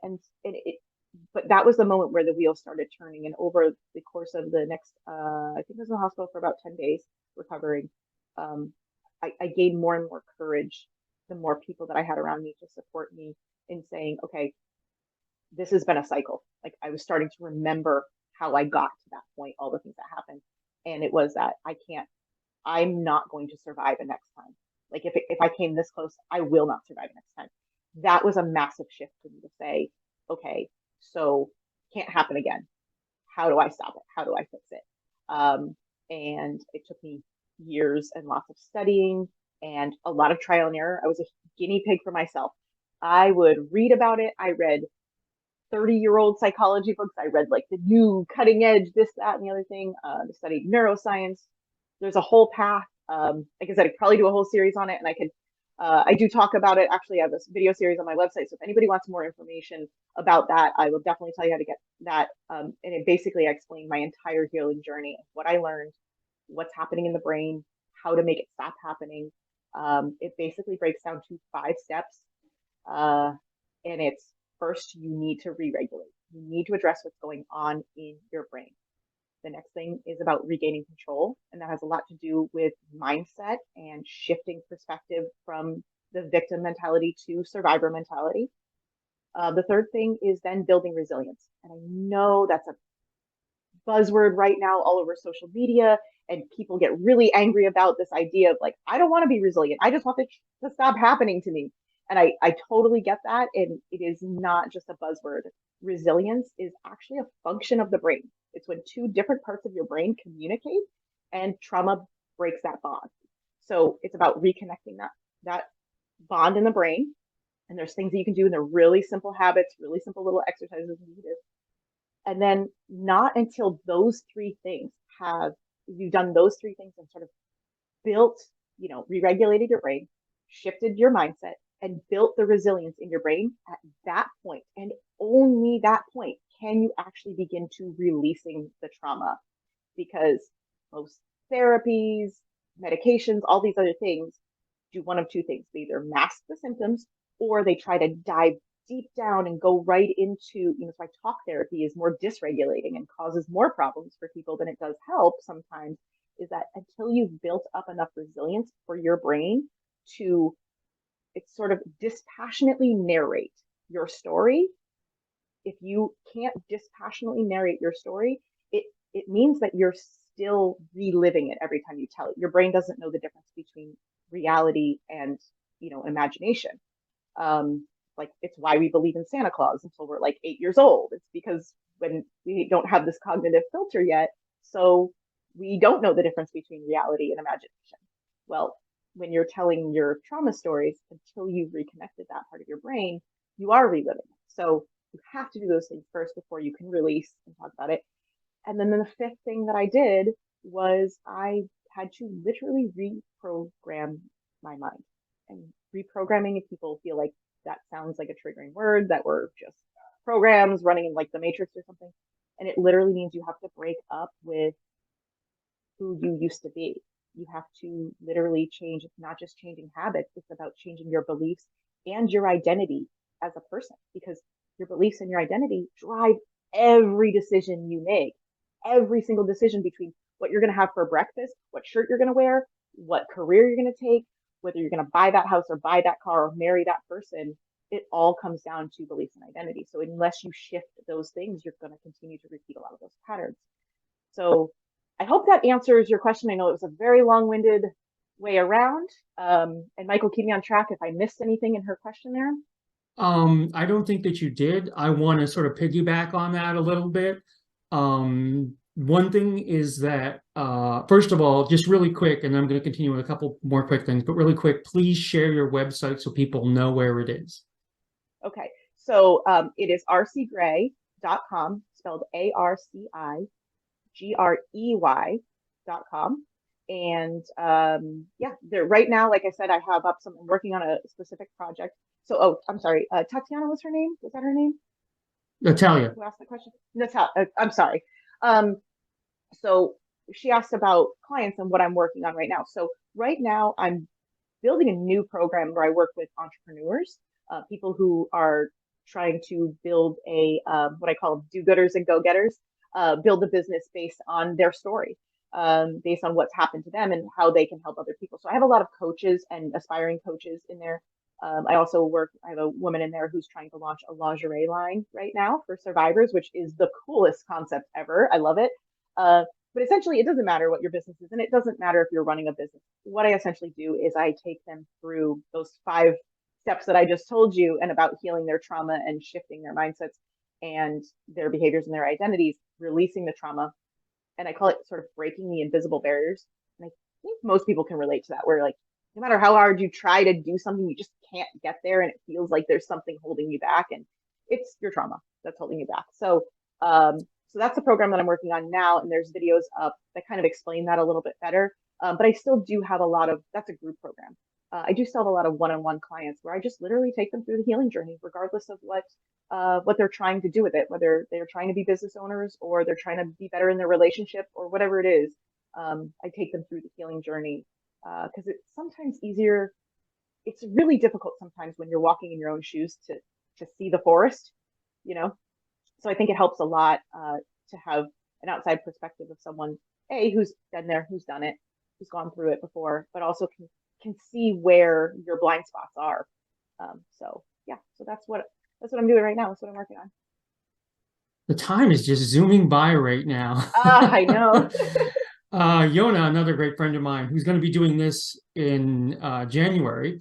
But that was the moment where the wheels started turning. And over the course of the next, I think I was in the hospital for about 10 days recovering. I gained more and more courage the more people that I had around me to support me in saying, okay, this has been a cycle. Like, I was starting to remember how I got to that point, all the things that happened. And it was that I'm not going to survive a next time. Like, if I came this close, I will not survive next time. That was a massive shift for me to say, okay, so can't happen again. How do I stop it? How do I fix it? And it took me years and lots of studying and a lot of trial and error. I was a guinea pig for myself. I would read about it. I read 30-year-old psychology books. I read like the new cutting edge, this, that, and the other thing. I studied neuroscience. There's a whole path. Like I said, I could probably do a whole series on it, and I do talk about it. Actually, I have this video series on my website. So if anybody wants more information about that, I will definitely tell you how to get that. And it basically, I explain my entire healing journey, what I learned, what's happening in the brain, how to make it stop happening. It basically breaks down to 5 steps. And it's, first, you need to re-regulate. You need to address what's going on in your brain. The next thing is about regaining control, and that has a lot to do with mindset and shifting perspective from the victim mentality to survivor mentality. The third thing is then building resilience. And I know that's a buzzword right now all over social media, and people get really angry about this idea of like, I don't want to be resilient. I just want it to stop happening to me. And I totally get that. And it is not just a buzzword. Resilience is actually a function of the brain. It's when 2 different parts of your brain communicate, and trauma breaks that bond. So it's about reconnecting that bond in the brain. And there's things that you can do, and they're really simple habits, really simple little exercises you can do. And then not until those 3 things you've done those 3 things and sort of built, re-regulated your brain, shifted your mindset, and built the resilience in your brain, at that point, and only that point, can you actually begin to releasing the trauma. Because most therapies, medications, all these other things do one of 2 things. They either mask the symptoms or they try to dive deep down and go right into, why talk therapy is more dysregulating and causes more problems for people than it does help sometimes, is that until you've built up enough resilience for your brain to, it's sort of dispassionately narrate your story. If you can't dispassionately narrate your story, it means that you're still reliving it every time you tell it. Your brain doesn't know the difference between reality and, imagination. Like, it's why we believe in Santa Claus until we're like 8 years old. It's because when we don't have this cognitive filter yet, so we don't know the difference between reality and imagination. Well, when you're telling your trauma stories, until you've reconnected that part of your brain, you are reliving it. So you have to do those things first before you can release and talk about it. And then the fifth thing that I did was I had to literally reprogram my mind. And reprogramming, if people feel like that sounds like a triggering word, that we're just programs running in like the Matrix or something. And it literally means you have to break up with who you used to be. You have to literally change. It's not just changing habits, it's about changing your beliefs and your identity as a person, because your beliefs and your identity drive every decision you make. Every single decision between what you're going to have for breakfast, what shirt you're going to wear, what career you're going to take, whether you're going to buy that house or buy that car or marry that person, it all comes down to beliefs and identity. So unless you shift those things, you're going to continue to repeat a lot of those patterns. So I hope that answers your question. I know it was a very long-winded way around. And Michael, keep me on track if I missed anything in her question there. I don't think that you did. I want to sort of piggyback on that a little bit. One thing is that, first of all, just really quick, and I'm going to continue with a couple more quick things, but really quick, please share your website so people know where it is. Okay, so it is arcigrey.com, spelled ARCIGREY.com. And yeah, right now, like I said, I have up I'm working on a specific project. So, oh, I'm sorry, Tatiana was her name? Was that her name? Natalia. Who asked the question? Natalia, I'm sorry. So she asked about clients and what I'm working on right now. So right now I'm building a new program where I work with entrepreneurs, people who are trying to build a, what I call do-gooders and go-getters, build a business based on their story, based on what's happened to them and how they can help other people. So I have a lot of coaches and aspiring coaches in there. I also I have a woman in there who's trying to launch a lingerie line right now for survivors, which is the coolest concept ever. I love it. But essentially, it doesn't matter what your business is, and it doesn't matter if you're running a business. What I essentially do is I take them through those 5 steps that I just told you, and about healing their trauma and shifting their mindsets and their behaviors and their identities, releasing the trauma. And I call it sort of breaking the invisible barriers. And I think most people can relate to that, where like, no matter how hard you try to do something, you just can't get there, and it feels like there's something holding you back, and it's your trauma that's holding you back. So so that's the program that I'm working on now, and there's videos up that kind of explain that a little bit better. But I still do have a lot of, that's a group program. I do still have a lot of one-on-one clients where I just literally take them through the healing journey, regardless of what they're trying to do with it, whether they're trying to be business owners or they're trying to be better in their relationship or whatever it is. I take them through the healing journey because it's sometimes easier. It's really difficult sometimes when you're walking in your own shoes to see the forest, you know? So I think it helps a lot to have an outside perspective of someone, who's been there, who's done it, who's gone through it before, but also can see where your blind spots are. So yeah, so that's what I'm doing right now. That's what I'm working on. The time is just zooming by right now. I know. Yona, another great friend of mine, who's going to be doing this in January,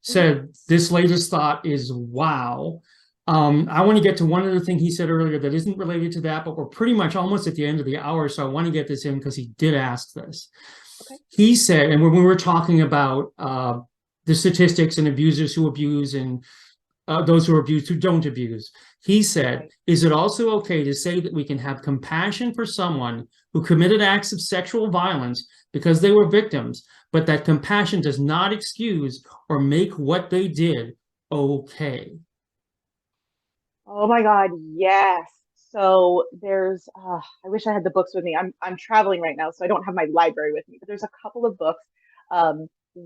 said this latest thought is wow. I want to get to one other thing he said earlier that isn't related to that, but we're pretty much almost at the end of the hour, so I want to get this in because he did ask this. Okay. He said, and when we were talking about the statistics and abusers who abuse and those who are abused who don't abuse, he said, right, is it also okay to say that we can have compassion for someone who committed acts of sexual violence because they were victims, but that compassion does not excuse or make what they did okay? Oh my God, yes. So there's, I wish I had the books with me. I'm traveling right now, so I don't have my library with me, but there's a couple of books.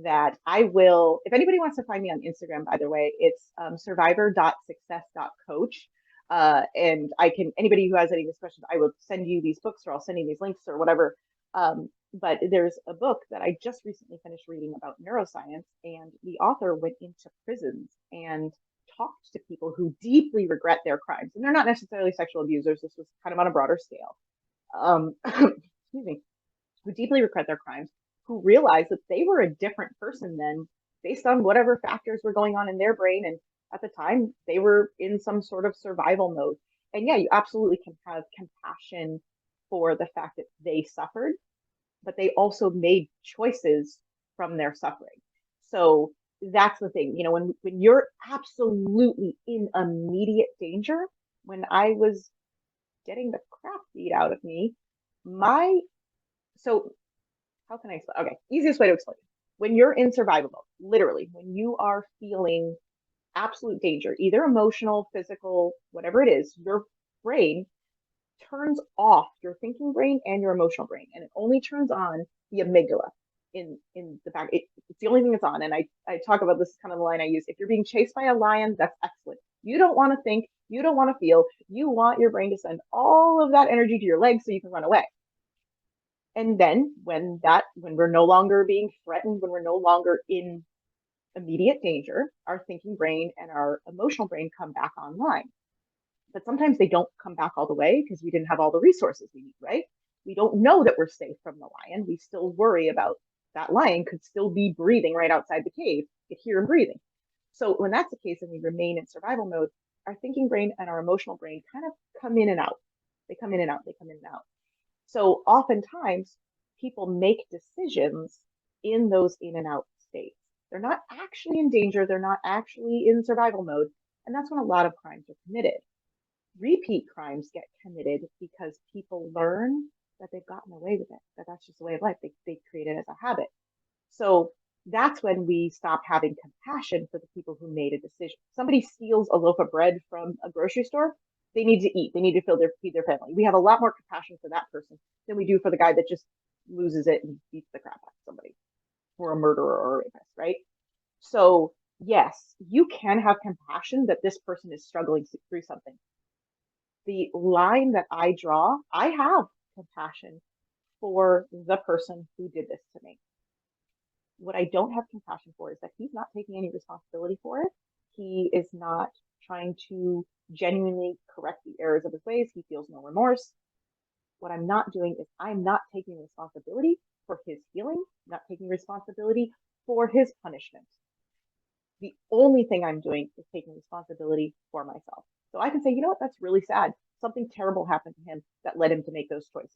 that I will, if anybody wants to find me on Instagram, by the way, it's survivor.success.coach. And I can, anybody who has any of these questions, I will send you these books or I'll send you these links or whatever. But there's a book that I just recently finished reading about neuroscience, and the author went into prisons and talked to people who deeply regret their crimes. And they're not necessarily sexual abusers. This was kind of on a broader scale. Excuse me, who deeply regret their crimes, who realized that they were a different person then based on whatever factors were going on in their brain. And at the time, they were in some sort of survival mode. And yeah, you absolutely can have compassion for the fact that they suffered, but they also made choices from their suffering. So that's the thing, you know, when you're absolutely in immediate danger, when I was getting the crap beat out of me, so how can I explain? Okay, easiest way to explain. When you're in survival mode, literally, when you are feeling absolute danger, either emotional, physical, whatever it is, your brain turns off your thinking brain and your emotional brain, and it only turns on the amygdala in the back. It's the only thing that's on. And I talk about this kind of the line I use. If you're being chased by a lion, that's excellent. You don't want to think, you don't want to feel, you want your brain to send all of that energy to your legs so you can run away. And then when we're no longer being threatened, when we're no longer in immediate danger, our thinking brain and our emotional brain come back online. But sometimes they don't come back all the way because we didn't have all the resources we need, right? We don't know that we're safe from the lion. We still worry about that lion could still be breathing right outside the cave. You could hear him breathing. So when that's the case and we remain in survival mode, our thinking brain and our emotional brain kind of come in and out. They come in and out, they come in and out. So oftentimes people make decisions in those in and out states. They're not actually in danger. They're not actually in survival mode. And that's when a lot of crimes are committed. Repeat crimes get committed because people learn that they've gotten away with it, that that's just the way of life. They create it as a habit. So that's when we stop having compassion for the people who made a decision. Somebody steals a loaf of bread from a grocery store, they need to eat. They need to feed their family. We have a lot more compassion for that person than we do for the guy that just loses it and beats the crap out of somebody, or a murderer or a rapist, right? So yes, you can have compassion that this person is struggling through something. The line that I draw, I have compassion for the person who did this to me. What I don't have compassion for is that he's not taking any responsibility for it. He is not trying to genuinely correct the errors of his ways. He feels no remorse. What I'm not doing is I'm not taking responsibility for his healing, not taking responsibility for his punishment. The only thing I'm doing is taking responsibility for myself. So I can say, you know what, that's really sad. Something terrible happened to him that led him to make those choices.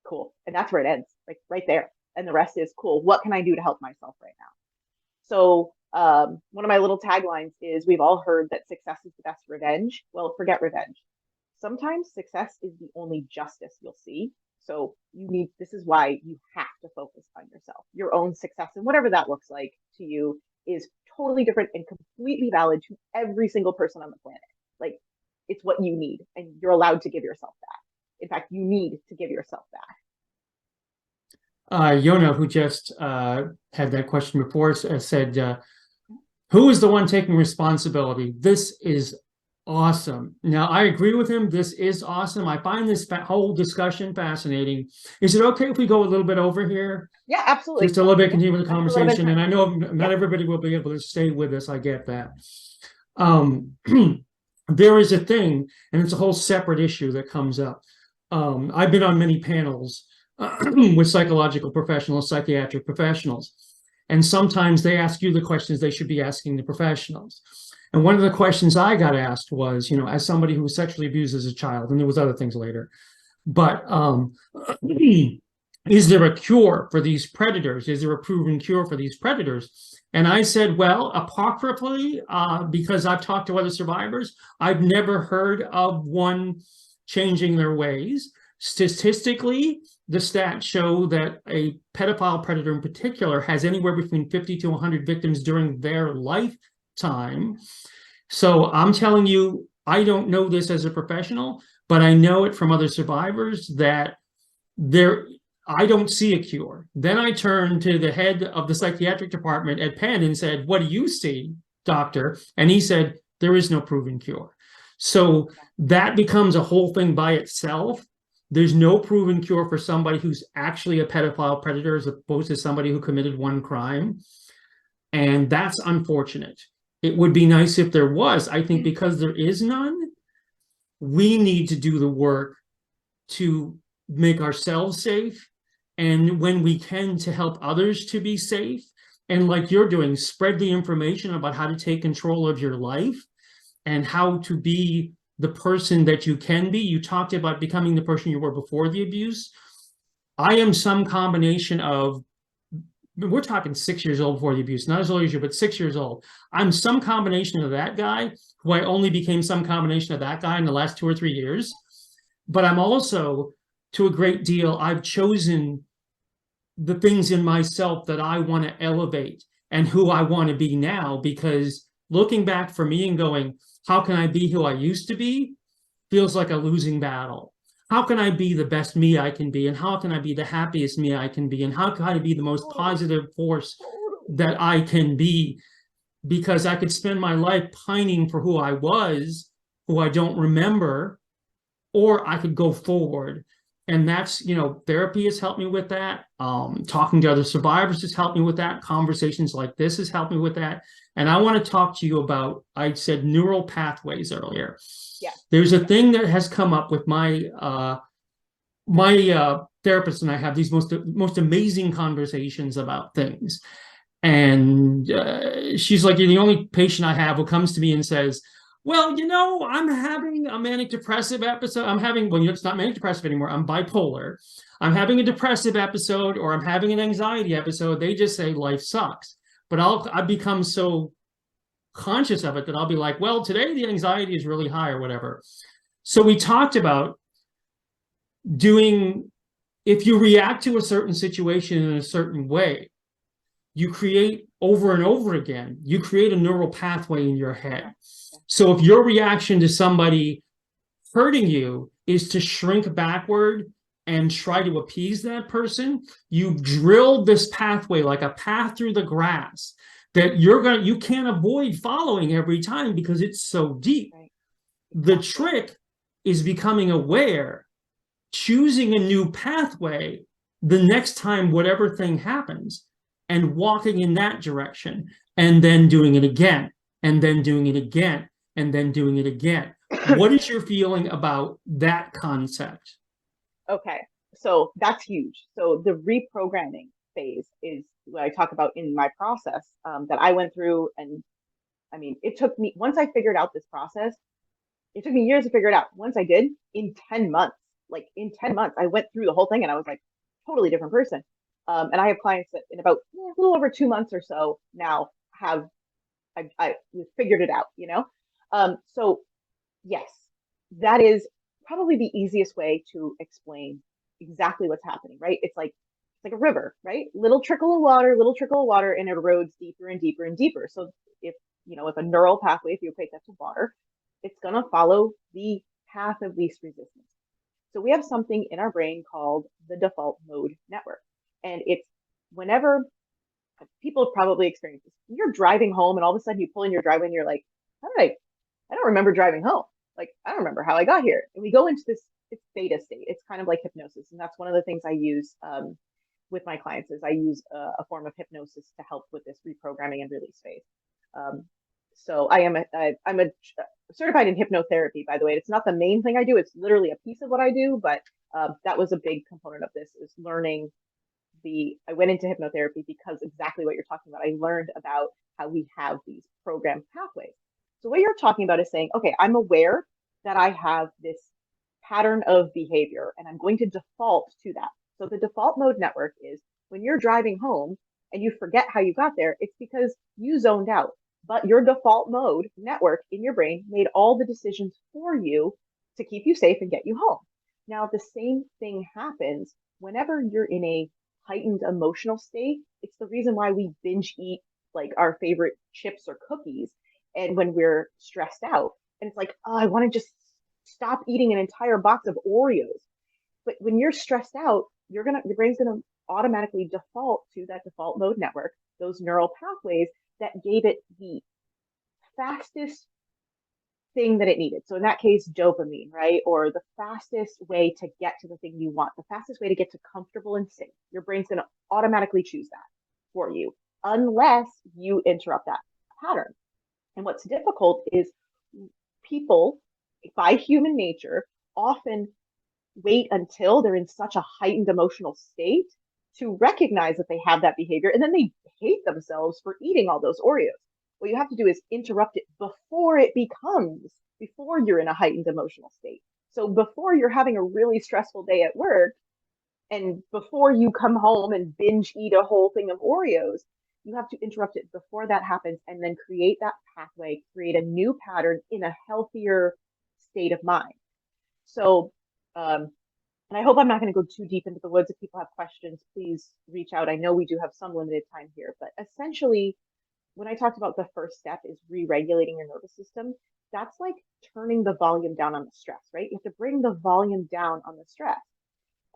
Cool. And that's where it ends, like right there. And the rest is cool. What can I do to help myself right now? So one of my little taglines is, we've all heard that success is the best revenge. Well, forget revenge. Sometimes success is the only justice you'll see. So this is why you have to focus on yourself. Your own success, and whatever that looks like to you, is totally different and completely valid to every single person on the planet. Like, it's what you need, and you're allowed to give yourself that. In fact, you need to give yourself that. Yona, who just had that question before, said, who is the one taking responsibility? This is awesome. Now, I agree with him. This is awesome. I find this whole discussion fascinating. Is it okay if we go a little bit over here? Yeah, absolutely. Just a little bit, continue with the conversation. And I know not Yeah. everybody will be able to stay with us. I get that. There is a thing, and it's a whole separate issue that comes up. I've been on many panels with psychological professionals, psychiatric professionals, and sometimes they ask you the questions they should be asking the professionals. And one of the questions I got asked was, you know, as somebody who was sexually abused as a child, and there was other things later, but is there a cure for these predators? Is there a proven cure for these predators? And I said, well, apocryphally, because I've talked to other survivors, I've never heard of one changing their ways. Statistically, the stats show that a pedophile predator in particular has anywhere between 50 to 100 victims during their lifetime. So I'm telling you, I don't know this as a professional, but I know it from other survivors that I don't see a cure. Then I turned to the head of the psychiatric department at Penn and said, what do you see, doctor? And he said, there is no proven cure. So that becomes a whole thing by itself. There's no proven cure for somebody who's actually a pedophile predator as opposed to somebody who committed one crime. And that's unfortunate. It would be nice if there was. I think because there is none, we need to do the work to make ourselves safe, and when we can, to help others to be safe. And like you're doing, spread the information about how to take control of your life and how to be the person that you can be. You talked about becoming the person you were before the abuse. I am some combination of, we're talking 6 years old before the abuse, not as old as you, but 6 years old. I'm some combination of that guy, who I only became some combination of that guy in the last 2 or 3 years. But I'm also, to a great deal, I've chosen the things in myself that I want to elevate and who I want to be now, because looking back for me and going, how can I be who I used to be, feels like a losing battle. How can I be the best me I can be? And how can I be the happiest me I can be? And how can I be the most positive force that I can be? Because I could spend my life pining for who I was, who I don't remember, or I could go forward. And that's, therapy has helped me with that. Talking to other survivors has helped me with that. Conversations like this has helped me with that. And I want to talk to you about, I said neural pathways earlier. Yeah. There's a thing that has come up with my therapist, and I have these most amazing conversations about things. And she's like, you're the only patient I have who comes to me and says, well, I'm having a manic depressive episode. It's not manic depressive anymore. I'm bipolar. I'm having a depressive episode, or I'm having an anxiety episode. They just say life sucks. But I've become so conscious of it that I'll be like, well, today the anxiety is really high or whatever. So we talked about if you react to a certain situation in a certain way, you create over and over again, you create a neural pathway in your head. So if your reaction to somebody hurting you is to shrink backward and try to appease that person, you've drilled this pathway like a path through the grass that you can't avoid following every time because it's so deep. Right. The trick is becoming aware, choosing a new pathway the next time whatever thing happens, and walking in that direction, and then doing it again, and then doing it again, and then doing it again. What is your feeling about that concept? Okay, so that's huge. So the reprogramming phase is what I talk about in my process that I went through. And I mean, it took me, once I figured out this process, it took me years to figure it out. Once I did, in 10 months, I went through the whole thing and I was like, totally different person. And I have clients that in about a little over 2 months or so now I figured it out, so yes, that is probably the easiest way to explain exactly what's happening, right? It's like a river, right? Little trickle of water, and it erodes deeper and deeper and deeper. So if a neural pathway, if you equate that to water, it's going to follow the path of least resistance. So we have something in our brain called the default mode network. And it's whenever people have probably experienced this, you're driving home and all of a sudden you pull in your driveway and you're like, I don't remember driving home. Like, I don't remember how I got here. And we go into this theta state. It's kind of like hypnosis. And that's one of the things I use with my clients is I use a form of hypnosis to help with this reprogramming and release phase. So I'm a certified in hypnotherapy, by the way. It's not the main thing I do. It's literally a piece of what I do. But that was a big component of this is learning I went into hypnotherapy because exactly what you're talking about. I learned about how we have these programmed pathways. So what you're talking about is saying, okay, I'm aware that I have this pattern of behavior and I'm going to default to that. So the default mode network is when you're driving home and you forget how you got there, it's because you zoned out. But your default mode network in your brain made all the decisions for you to keep you safe and get you home. Now, the same thing happens whenever you're in a heightened emotional state. It's the reason why we binge eat like our favorite chips or cookies. And when we're stressed out, and it's like, oh, I want to just stop eating an entire box of Oreos. But when you're stressed out, your brain's gonna automatically default to that default mode network, those neural pathways that gave it the fastest thing that it needed. So in that case, dopamine, right? Or the fastest way to get to the thing you want, the fastest way to get to comfortable and safe. Your brain's going to automatically choose that for you, unless you interrupt that pattern. And what's difficult is people, by human nature, often wait until they're in such a heightened emotional state to recognize that they have that behavior, and then they hate themselves for eating all those Oreos. What you have to do is interrupt it before you're in a heightened emotional state. So before you're having a really stressful day at work, and before you come home and binge eat a whole thing of Oreos, you have to interrupt it before that happens, and then create that pathway, create a new pattern in a healthier state of mind. So, and I hope I'm not going to go too deep into the woods. If people have questions, please reach out. I know we do have some limited time here, but essentially, when I talked about the first step is re-regulating your nervous system, that's like turning the volume down on the stress, right? You have to bring the volume down on the stress.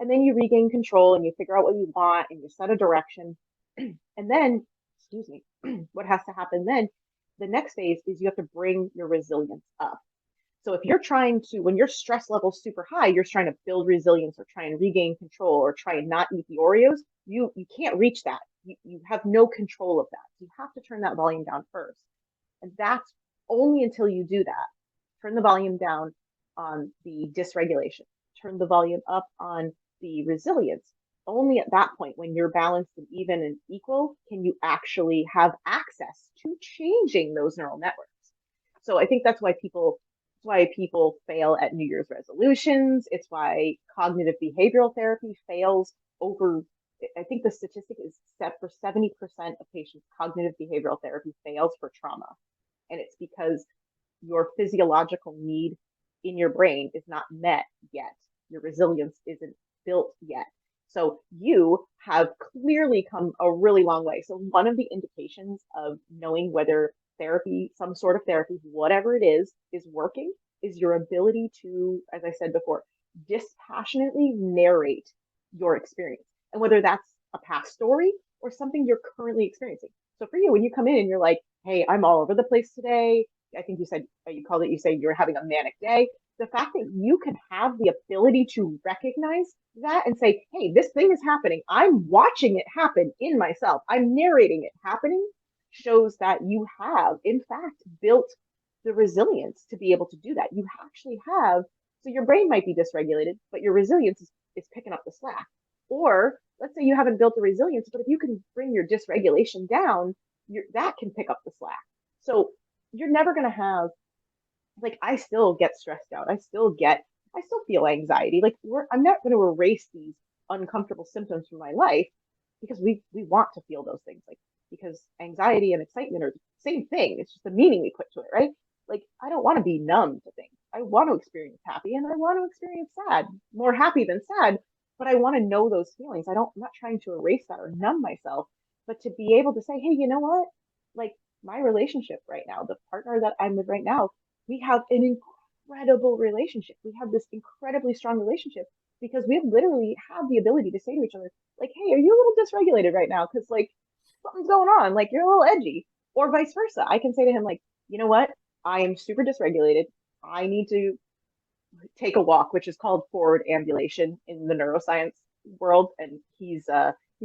And then you regain control and you figure out what you want and you set a direction. And then, excuse me, what has to happen then, the next phase is you have to bring your resilience up. So if you're trying to, when your stress level's super high, you're trying to build resilience or try and regain control or try and not eat the Oreos, you can't reach that. You have no control of that. You have to turn that volume down first. And that's only until you do that. Turn the volume down on the dysregulation. Turn the volume up on the resilience. Only at that point, when you're balanced and even and equal, can you actually have access to changing those neural networks. So I think that's why people fail at New Year's resolutions. It's why cognitive behavioral therapy fails over, I think the statistic is set for 70% of patients, cognitive behavioral therapy fails for trauma. And it's because your physiological need in your brain is not met yet. Your resilience isn't built yet. So you have clearly come a really long way. So one of the indications of knowing whether therapy, some sort of therapy, whatever it is working, is your ability to, as I said before, dispassionately narrate your experience. And whether that's a past story or something you're currently experiencing. So for you, when you come in and you're like, hey, I'm all over the place today. I think you said, you say you're having a manic day. The fact that you can have the ability to recognize that and say, hey, this thing is happening. I'm watching it happen in myself. I'm narrating it happening, shows that you have, in fact, built the resilience to be able to do that. You actually have, so your brain might be dysregulated, but your resilience is picking up the slack. Or let's say you haven't built the resilience, but if you can bring your dysregulation down, that can pick up the slack. So you're never going to have, like, I still get stressed out. I still feel anxiety. Like, I'm not going to erase these uncomfortable symptoms from my life because we want to feel those things. Like, because anxiety and excitement are the same thing. It's just the meaning we put to it, right? Like, I don't want to be numb to things. I want to experience happy and I want to experience sad, more happy than sad, but I want to know those feelings. I'm not trying to erase that or numb myself, but to be able to say, hey, you know what? Like, my relationship right now, the partner that I'm with right now, we have an incredible relationship. We have this incredibly strong relationship because we literally have the ability to say to each other, like, hey, are you a little dysregulated right now? Because, like, something's going on. Like, you're a little edgy. Or vice versa. I can say to him, like, you know what? I am super dysregulated. I need to take a walk, which is called forward ambulation in the neuroscience world. And he's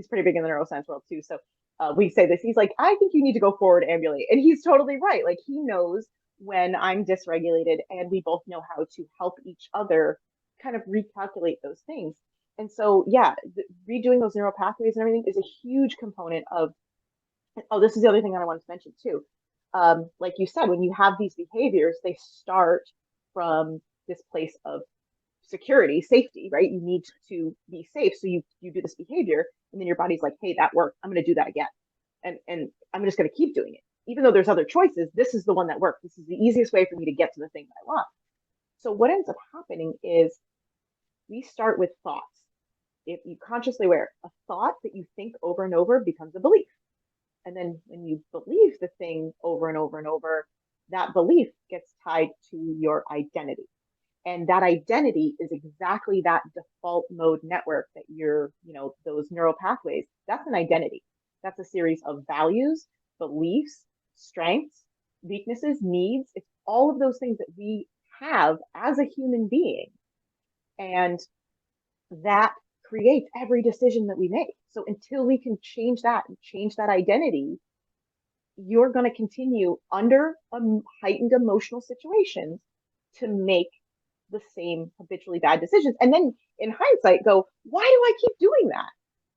pretty big in the neuroscience world too. So we say this. He's like, I think you need to go forward ambulate. And he's totally right. Like, he knows when I'm dysregulated, and we both know how to help each other kind of recalculate those things. And so, yeah, redoing those neural pathways and everything is a huge component of, oh, this is the other thing that I wanted to mention too. Like you said, when you have these behaviors, they start from this place of security, safety, right? You need to be safe. So you do this behavior, and then your body's like, hey, that worked. I'm going to do that again. And I'm just going to keep doing it. Even though there's other choices, this is the one that works. This is the easiest way for me to get to the thing that I want. So what ends up happening is we start with thoughts. If you consciously aware, a thought that you think over and over becomes a belief. And then when you believe the thing over and over and over, that belief gets tied to your identity. And that identity is exactly that default mode network that you're, those neural pathways, that's an identity. That's a series of values, beliefs, strengths, weaknesses, needs. It's all of those things that we have as a human being. And that creates every decision that we make. So until we can change that and change that identity, you're going to continue under heightened emotional situations to make the same habitually bad decisions. And then in hindsight go, why do I keep doing that?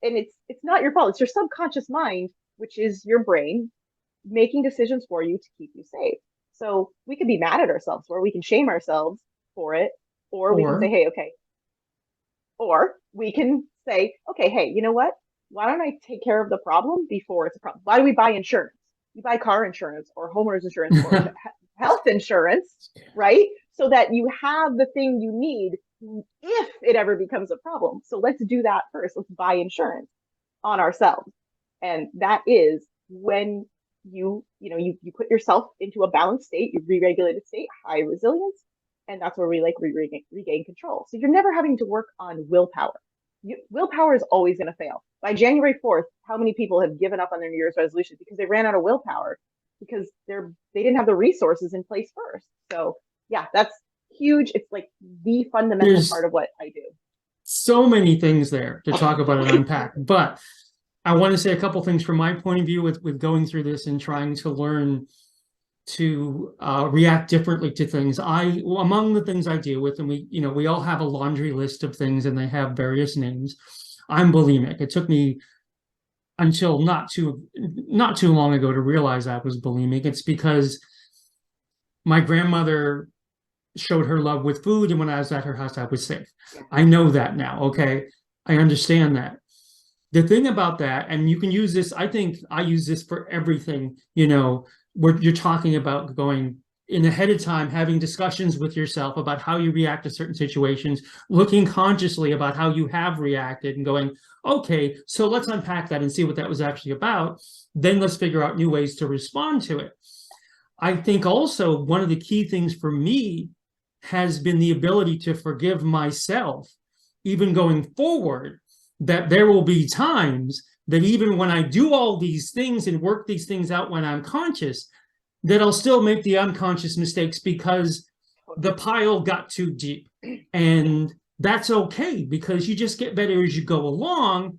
And it's not your fault. It's your subconscious mind, which is your brain, making decisions for you to keep you safe. So we can be mad at ourselves, or we can shame ourselves for it, or we can say, hey, okay. Or we can say, okay, hey, you know what? Why don't I take care of the problem before it's a problem? Why do we buy insurance? You buy car insurance or homeowners insurance or health insurance, right? So that you have the thing you need if it ever becomes a problem. So let's do that first. Let's buy insurance on ourselves. And that is when you put yourself into a balanced state, you re-regulated state, high resilience, and that's where we regain control. So you're never having to work on willpower. Willpower is always going to fail. By January 4th, how many people have given up on their New Year's resolution because they ran out of willpower, because they didn't have the resources in place first. So yeah, that's huge. It's like the fundamental part of what I do. So many things there to talk about and unpack, but I want to say a couple things from my point of view with going through this and trying to learn to react differently to things. Among the things I deal with, and we all have a laundry list of things and they have various names. I'm bulimic. It took me until not too long ago to realize I was bulimic. It's because my grandmother showed her love with food, and when I was at her house, I was safe. I know that now. Okay, I understand that. The thing about that, and you can use this, I think I use this for everything, where you're talking about going in ahead of time, having discussions with yourself about how you react to certain situations, looking consciously about how you have reacted and going, okay, so let's unpack that and see what that was actually about. Then let's figure out new ways to respond to it. I think also one of the key things for me has been the ability to forgive myself, even going forward, that there will be times that even when I do all these things and work these things out when I'm conscious, that I'll still make the unconscious mistakes because the pile got too deep. And that's okay, because you just get better as you go along.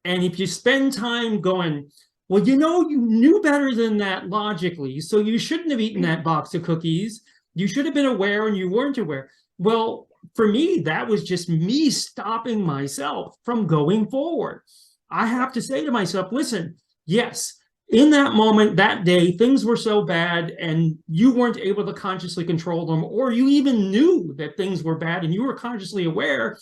And if you spend time going, well, you knew better than that logically, so you shouldn't have eaten that box of cookies. You should have been aware and you weren't aware. Well, for me, that was just me stopping myself from going forward. I have to say to myself, listen, yes, in that moment, that day, things were so bad and you weren't able to consciously control them, or you even knew that things were bad and you were consciously aware,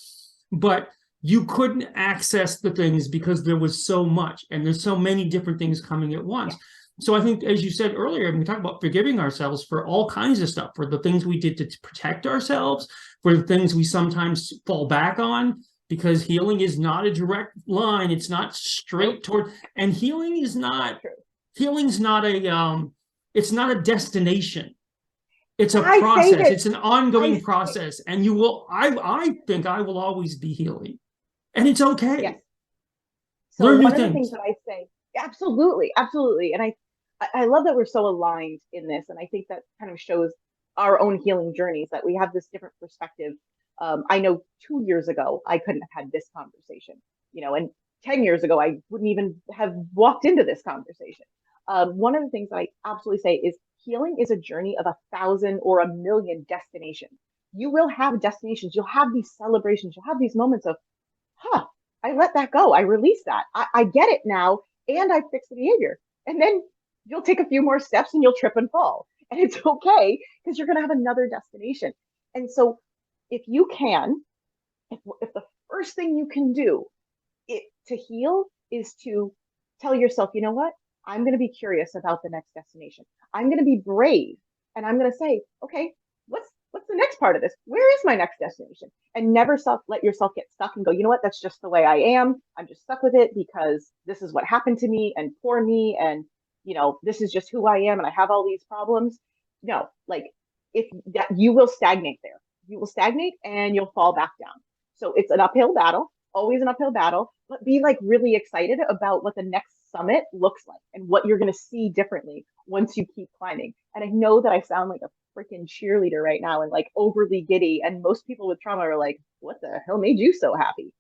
but you couldn't access the things because there was so much and there's so many different things coming at once. So I think, as you said earlier, we talk about forgiving ourselves for all kinds of stuff, for the things we did to protect ourselves, for the things we sometimes fall back on, because healing is not a direct line. It's not straight toward, and healing's not it's not a destination. It's a process. It's an ongoing process. And I think I will always be healing. And it's okay. Yes. So learn one of the things that I say, absolutely. And I love that we're so aligned in this. And I think that kind of shows our own healing journeys, that we have this different perspective. I know 2 years ago, I couldn't have had this conversation, and 10 years ago, I wouldn't even have walked into this conversation. One of the things that I absolutely say is healing is a journey of 1,000 or 1,000,000 destinations. You will have destinations. You'll have these celebrations. You'll have these moments of, I let that go. I release that. I get it now. And I fix the behavior. And then you'll take a few more steps and you'll trip and fall. And it's okay, because you're going to have another destination. And so if you can, if the first thing you can do to heal is to tell yourself, you know what? I'm going to be curious about the next destination. I'm going to be brave. And I'm going to say, okay, what's the next part of this? Where is my next destination? And never let yourself get stuck and go, you know what? That's just the way I am. I'm just stuck with it because this is what happened to me and poor me. And, this is just who I am. And I have all these problems. No, like if that, you will stagnate there. you will stagnate and you'll fall back down. So it's an uphill battle, always an uphill battle, but be like really excited about what the next summit looks like and what you're going to see differently once you keep climbing. And I know that I sound like a freaking cheerleader right now and like overly giddy. And most people with trauma are like, what the hell made you so happy?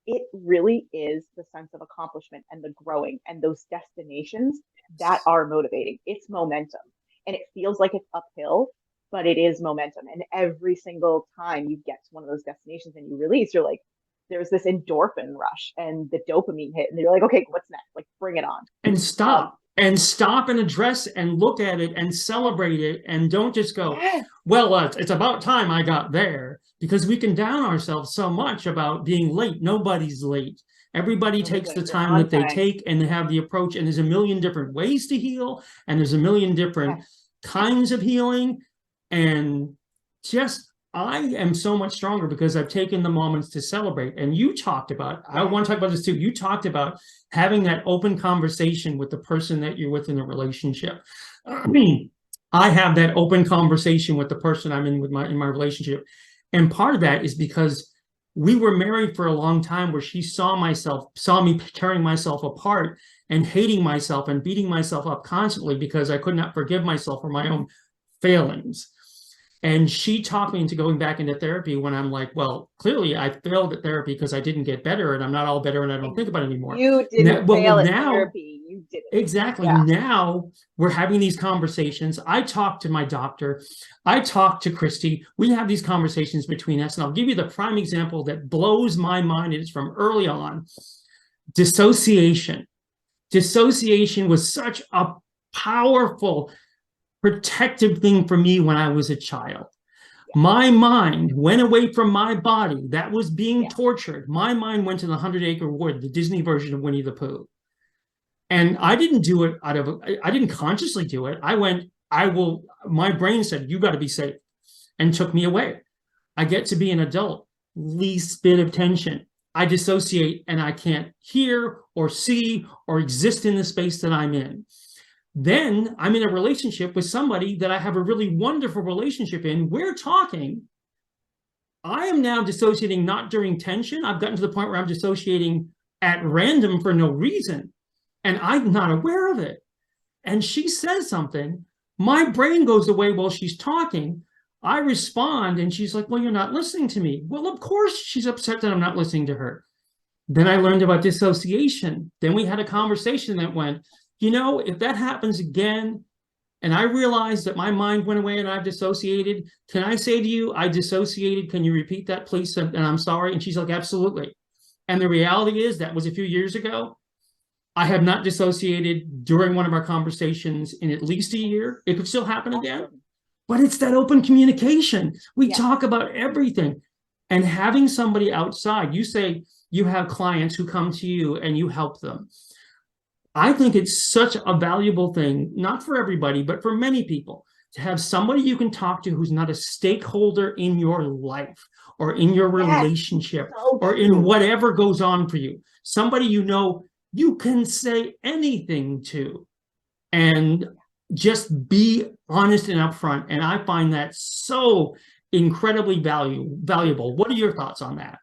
It really is the sense of accomplishment and the growing and those destinations that are motivating. It's momentum. And it feels like it's uphill, but it is momentum. And every single time you get to one of those destinations and you release, you're like, there's this endorphin rush and the dopamine hit. And you're like, okay, what's next? Like, bring it on. And stop and address and look at it and celebrate it. And don't just go, yes, well, it's about time I got there, because we can down ourselves so much about being late. Nobody's late. Everybody takes the time that they take, and they have the approach. And there's a million different ways to heal. And there's a million different kinds of healing. And just, I am so much stronger because I've taken the moments to celebrate. And you talked about, I want to talk about this too. You talked about having that open conversation with the person that you're with in a relationship. I have that open conversation with the person I'm in my relationship. And part of that is because we were married for a long time, where she saw me tearing myself apart and hating myself and beating myself up constantly because I could not forgive myself for my own failings. And she taught me into going back into therapy when I'm like, well, clearly I failed at therapy because I didn't get better, and I'm not all better, and I don't think about it anymore. You didn't fail at therapy. You did it. Exactly. Yeah. Now we're having these conversations. I talk to my doctor. I talk to Christy. We have these conversations between us. And I'll give you the prime example that blows my mind. It's from early on. Dissociation. Dissociation was such a powerful protective thing for me when I was a child. My mind went away from my body that was being tortured. My mind went to the 100-Acre Wood, the Disney version of Winnie the Pooh. And I didn't do it I didn't consciously do it. My brain said, you got to be safe, and took me away. I get to be an adult, least bit of tension. I dissociate and I can't hear or see or exist in the space that I'm in. Then I'm in a relationship with somebody that I have a really wonderful relationship in. We're talking. I am now dissociating not during tension. I've gotten to the point where I'm dissociating at random for no reason. And I'm not aware of it. And she says something. My brain goes away while she's talking. I respond, and she's like, well, you're not listening to me. Well, of course she's upset that I'm not listening to her. Then I learned about dissociation. Then we had a conversation that went, if that happens again, and I realized that my mind went away and I've dissociated, can I say to you, I dissociated? Can you repeat that, please? And I'm sorry. And she's like, absolutely. And the reality is that was a few years ago. I have not dissociated during one of our conversations in at least a year. It could still happen again, but it's that open communication. We talk about everything. And having somebody outside, you say you have clients who come to you and you help them. I think it's such a valuable thing, not for everybody, but for many people, to have somebody you can talk to who's not a stakeholder in your life or in your relationship or in whatever goes on for you. Somebody you can say anything to and just be honest and upfront. And I find that so incredibly valuable. What are your thoughts on that?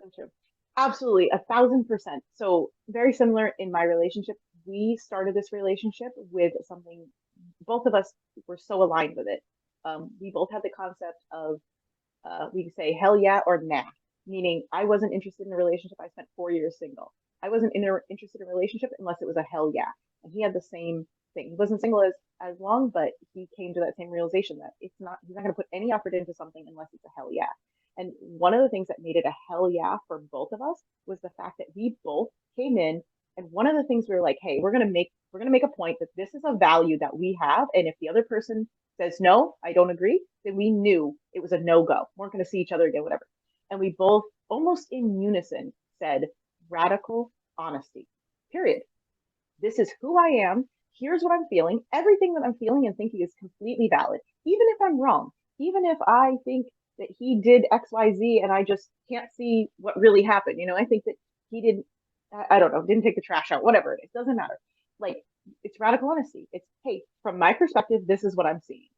Absolutely, 1,000%. So very similar in my relationship. We started this relationship with something, both of us were so aligned with it. We both had the concept of, we say hell yeah or nah, meaning I wasn't interested in a relationship. I spent 4 years single. I wasn't interested in a relationship unless it was a hell yeah. And he had the same thing. He wasn't single as long, but he came to that same realization that he's not going to put any effort into something unless it's a hell yeah. And one of the things that made it a hell yeah for both of us was the fact that we both came in, and one of the things we were like, hey, we're gonna make a point that this is a value that we have, and if the other person says no, I don't agree, then we knew it was a no-go. We weren't gonna see each other again, whatever. And we both, almost in unison, said radical honesty. Period. This is who I am. Here's what I'm feeling. Everything that I'm feeling and thinking is completely valid, even if I'm wrong, even if I think that he did XYZ and I just can't see what really happened. I think that he didn't, I don't know, didn't take the trash out, whatever it is, doesn't matter. Like, it's radical honesty. It's, hey, from my perspective, this is what I'm seeing.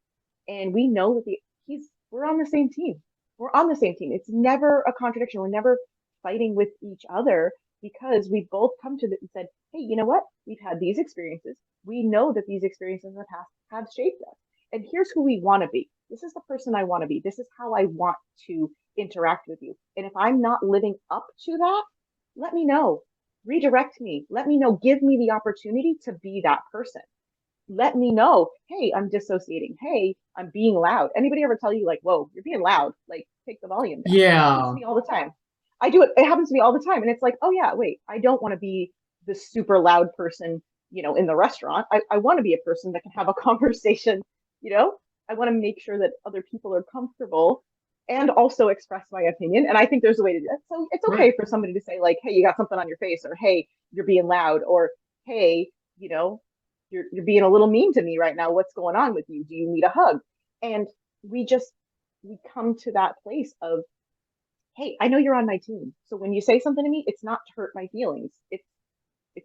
And we know that we're on the same team. we're on the same team. It's never a contradiction. We're never fighting with each other because we both come to it and said, hey, you know what? We've had these experiences. We know that these experiences in the past have shaped us. And here's who we want to be. This is the person I want to be. This is how I want to interact with you. And if I'm not living up to that, let me know. Redirect me. Let me know. Give me the opportunity to be that person. Let me know, hey, I'm dissociating. Hey, I'm being loud. Anybody ever tell you, like, whoa, you're being loud? Like, take the volume down. It happens to Yeah. me all the time. I do it. It happens to me all the time. And it's like, oh, yeah, wait, I don't want to be the super loud person, in the restaurant. I want to be a person that can have a conversation, you know? I want to make sure that other people are comfortable and also express my opinion. And I think there's a way to do that. So it's Right. okay for somebody to say, like, hey, you got something on your face, or hey, you're being loud, or hey, you're being a little mean to me right now. What's going on with you? Do you need a hug? And we come to that place of, hey, I know you're on my team. So when you say something to me, it's not to hurt my feelings. It's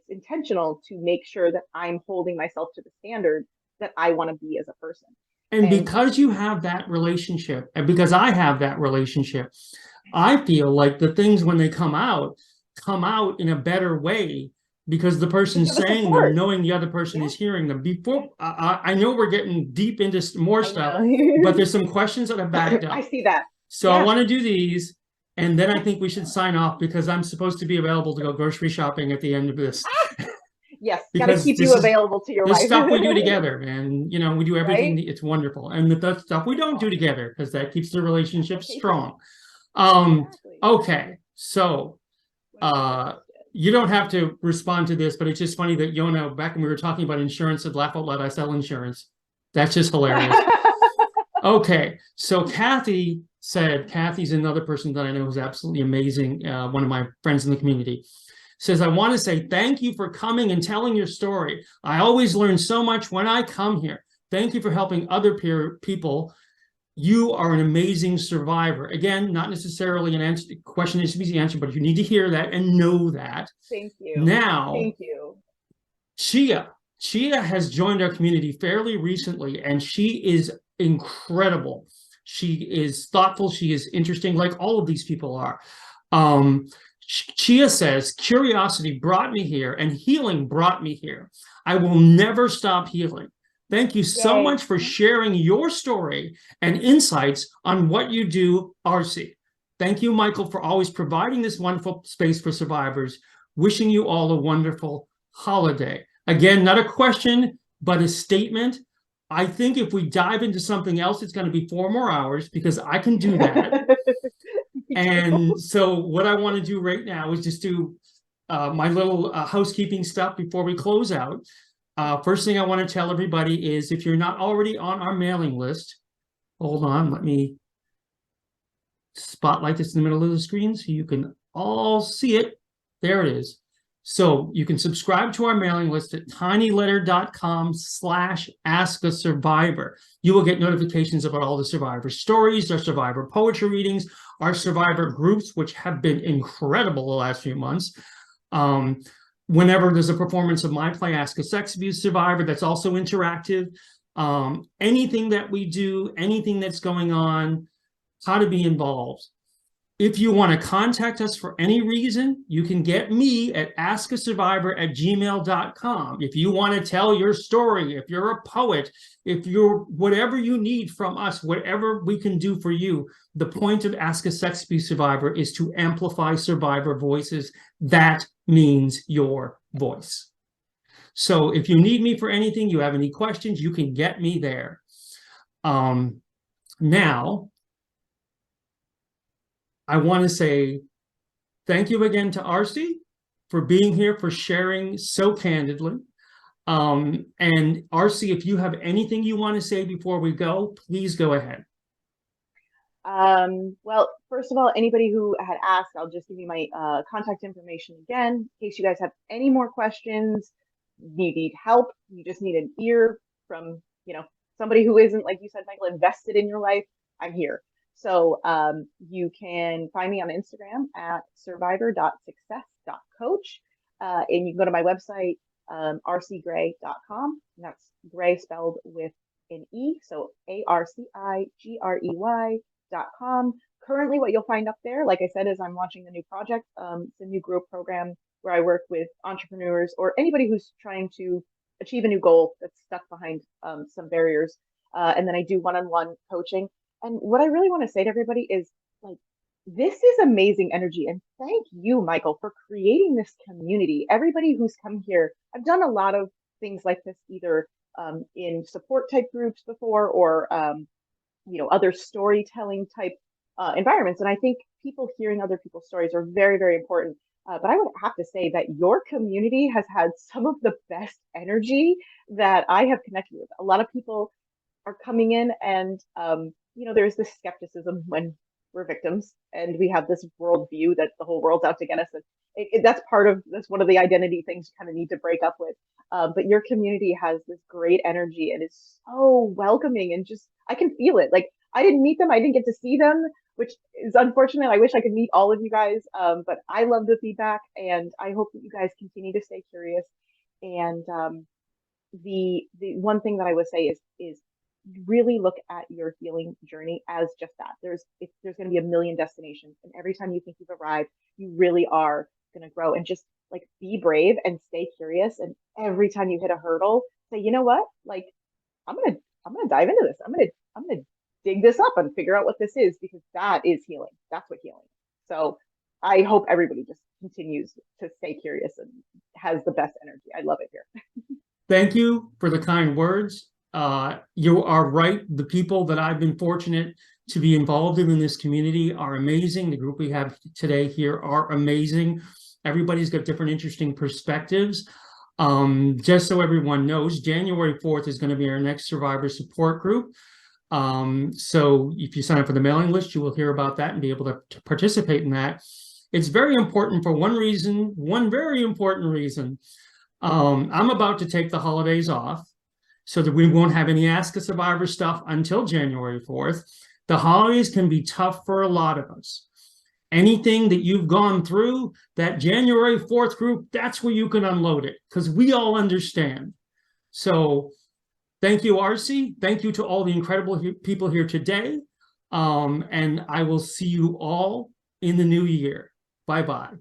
intentional to make sure that I'm holding myself to the standard that I want to be as a person. And And because you have that relationship, and because I have that relationship, I feel like the things when they come out in a better way because the person's because of the saying them, support. knowing the other person Yeah, is hearing them. yeah, Before, I know we're getting deep into more I stuff, but know. there's some questions that are backed I up. see that. So I Yeah. want to do these, and then I think we should sign off because I'm supposed to be available to go grocery shopping at the end of this Yes, got to because keep you available to your this wife. stuff we do together, and we do everything. Right? It's wonderful, and the stuff we It's don't do awesome. together because that keeps the That's relationship okay too. strong. Um, Exactly. okay, so What is the other uh, question? you don't have to respond to this, but it's just funny that Yona, back when we were talking about insurance, said laugh out loud, I sell insurance. That's just hilarious. Okay, so Kathy's another person that I know who's absolutely amazing, one of my friends in the community. Says, I want to say thank you for coming and telling your story. I always learn so much when I come here. Thank you for helping other people. You are an amazing survivor. Again, not necessarily an answer, question that should be the answer, but you need to hear that and know that. Thank you. Now, Thank you. Chia has joined our community fairly recently, and she is incredible. She is thoughtful. She is interesting, like all of these people are. Um, Chia says, curiosity brought me here, and healing brought me here. I will never stop healing. Thank you so Yay. much for sharing your story and insights on what you do, Arci. Thank you, Michael, for always providing this wonderful space for survivors. Wishing you all a wonderful holiday. Again, not a question, but a statement. I think if we dive into something else, it's going to be 4 more hours because I can do that. Me too. And so what I want to do right now is just do my little housekeeping stuff before we close out. First thing I want to tell everybody is if you're not already on our mailing list, hold on, let me spotlight this in the middle of the screen so you can all see it. There it is. So you can subscribe to our mailing list at tinyletter.com/askasurvivor. You will get notifications about all the survivor stories, our survivor poetry readings, our survivor groups, which have been incredible the last few months. Whenever there's a performance of my play, Ask a Sex Abuse Survivor, that's also interactive. Anything that we do, anything that's going on, how to be involved. If you want to contact us for any reason, you can get me at askasurvivor@gmail.com. If you want to tell your story, if you're a poet, if you're whatever you need from us, whatever we can do for you, the point of Ask a Sex Abuse Survivor is to amplify survivor voices. That means your voice. So if you need me for anything, you have any questions, you can get me there. Now, I want to say thank you again to Arci for being here, for sharing so candidly. And Arci, if you have anything you want to say before we go, please go ahead. Well, first of all, anybody who had asked, I'll just give you my contact information again in case you guys have any more questions. You need help. You just need an ear from, somebody who isn't, like you said, Michael, invested in your life. I'm here. So you can find me on Instagram at survivor.success.coach. And you can go to my website, rcgrey.com. And that's Grey spelled with an E. So ARCIGREY.com. currently what you'll find up there, like I said, is I'm launching a new project. It's a new growth program where I work with entrepreneurs or anybody who's trying to achieve a new goal that's stuck behind some barriers. And then I do one-on-one coaching. And what I really want to say to everybody is like, this is amazing energy. And thank you, Michael, for creating this community. Everybody who's come here, I've done a lot of things like this, either in support type groups before or other storytelling type environments. And I think people hearing other people's stories are very, very important. But I would have to say that your community has had some of the best energy that I have connected with. A lot of people are coming in and, there's this skepticism when we're victims and we have this worldview that the whole world's out to get us. And that's one of the identity things you kind of need to break up with. But your community has this great energy and is so welcoming and just, I can feel it. Like I didn't meet them. I didn't get to see them, which is unfortunate. I wish I could meet all of you guys. But I love the feedback and I hope that you guys continue to stay curious. And the one thing that I would say is really look at your healing journey as just that. There's going to be a million destinations, and every time you think you've arrived, you really are going to grow. And just like be brave and stay curious. And every time you hit a hurdle, say, you know what? Like I'm gonna dive into this. I'm gonna dig this up and figure out what this is, because that is healing. That's what healing is. So I hope everybody just continues to stay curious and has the best energy. I love it here. Thank you for the kind words. You are right. The people that I've been fortunate to be involved in this community are amazing. The group we have today here are amazing. Everybody's got different interesting perspectives. Just so everyone knows, January 4th is going to be our next survivor support group. So if you sign up for the mailing list, you will hear about that and be able to participate in that. It's very important for one reason, one very important reason. I'm about to take the holidays off so that we won't have any Ask a Survivor stuff until January 4th. The holidays can be tough for a lot of us. Anything that you've gone through, that January 4th group, that's where you can unload it, because we all understand. So thank you, Arci. Thank you to all the incredible people here today. And I will see you all in the new year. Bye-bye.